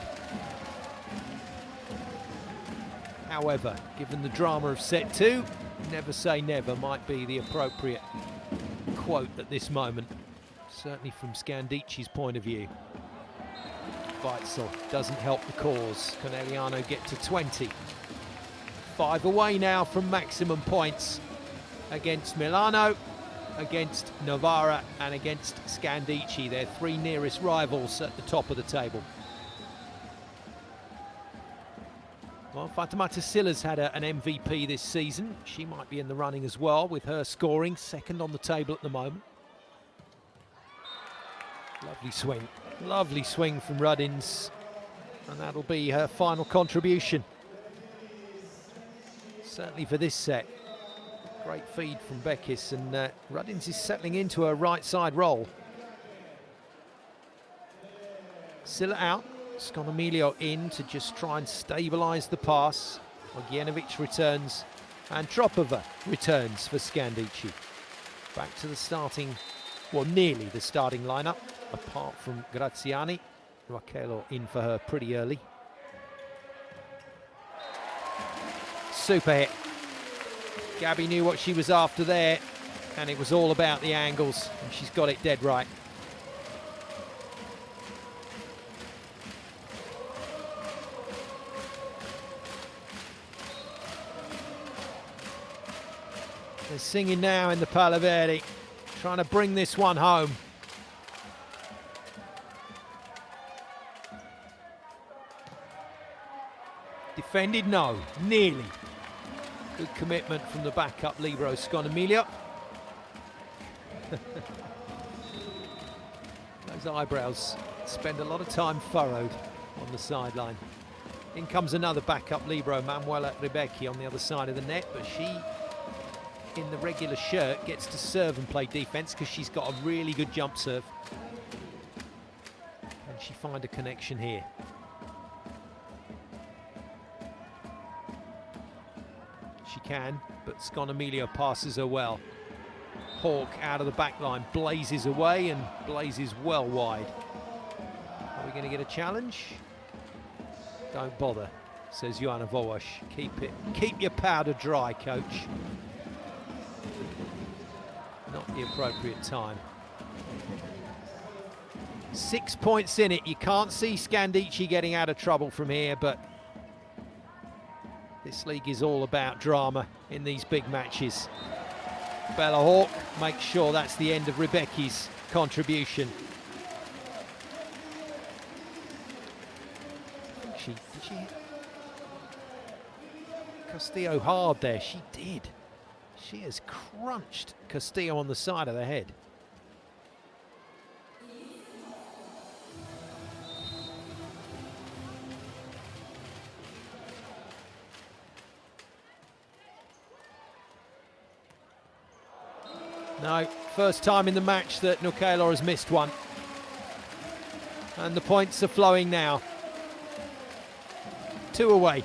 However, given the drama of set 2, never say never might be the appropriate quote at this moment, certainly from Scandici's point of view. Weitzel doesn't help the cause. Conegliano get to 20. 5 away now from maximum points against Milano, against Novara and against Scandichi, their 3 nearest rivals at the top of the table. Well, Fatoumata Silla's had an MVP this season. She might be in the running as well, with her scoring 2nd on the table at the moment. Lovely swing from Ruddins, and that'll be her final contribution, certainly for this set. Great feed from Beckis, and Ruddins is settling into her right side role. Silla out, Sconomilio in to just try and stabilise the pass. Ogienovic returns, and Tropova returns for Scandici. Back to the starting, well, nearly the starting lineup, apart from Graziani. Raquelo in for her pretty early. Super hit. Gabi knew what she was after there, and it was all about the angles, and she's got it dead right. They're singing now in the Palaveri, trying to bring this one home. Defended, no, nearly. Good commitment from the backup libero Sconomilio. Those eyebrows spend a lot of time furrowed on the sideline. In comes another backup libero, Manuela Rebecchi, on the other side of the net, but she, in the regular shirt, gets to serve and play defense because she's got a really good jump serve. And she find a connection here. She can, but Sconomilio passes her well. Hawk out of the back line, blazes away and blazes well wide. Are we going to get a challenge? Don't bother, says Joanna Wołosz. Keep your powder dry, coach. Not the appropriate time. 6 points in it. You can't see Scandichi getting out of trouble from here, but this league is all about drama in these big matches. Bella Hawk makes sure that's the end of Rebecca's contribution. Did she hit Castillo hard there? She did. She has crunched Castillo on the side of the head. No, first time in the match that Nukelo has missed one. And the points are flowing now. 2 away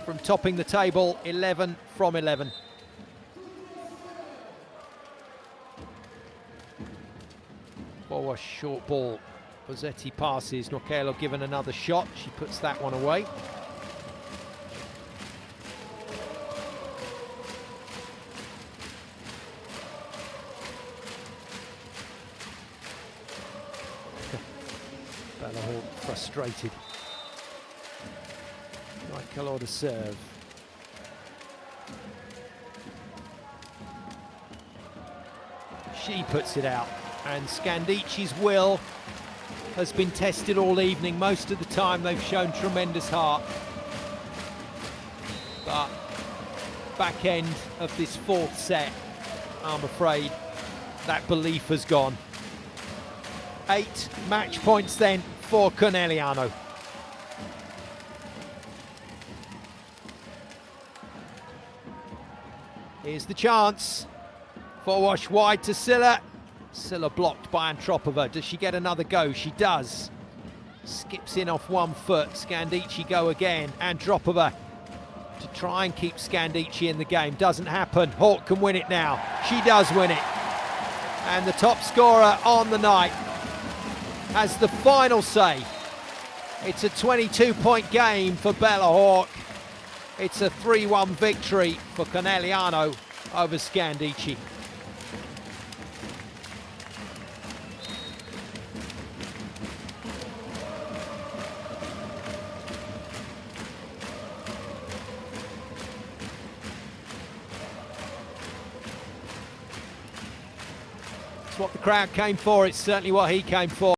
from topping the table, 11 from 11. Wołosz short ball. Bozzetti passes, Nukelo given another shot. She puts that one away. Bella Hawk frustrated. Nukelo to serve. She puts it out, and Scandici's will has been tested all evening. Most of the time they've shown tremendous heart, but back end of this 4th set, I'm afraid that belief has gone. 8 match points then for Conegliano. Here's the chance. Wołosz wide to Silla. Silla blocked by Antropova. Does she get another go? She does. Skips in off 1 foot. Scandichi go again. Antropova to try and keep Scandichi in the game. Doesn't happen. Hawk can win it now. She does win it. And the top scorer on the night has the final say. It's a 22-point game for Bella Hawk. It's a 3-1 victory for Conegliano over Scandichi. It's what the crowd came for. It's certainly what he came for.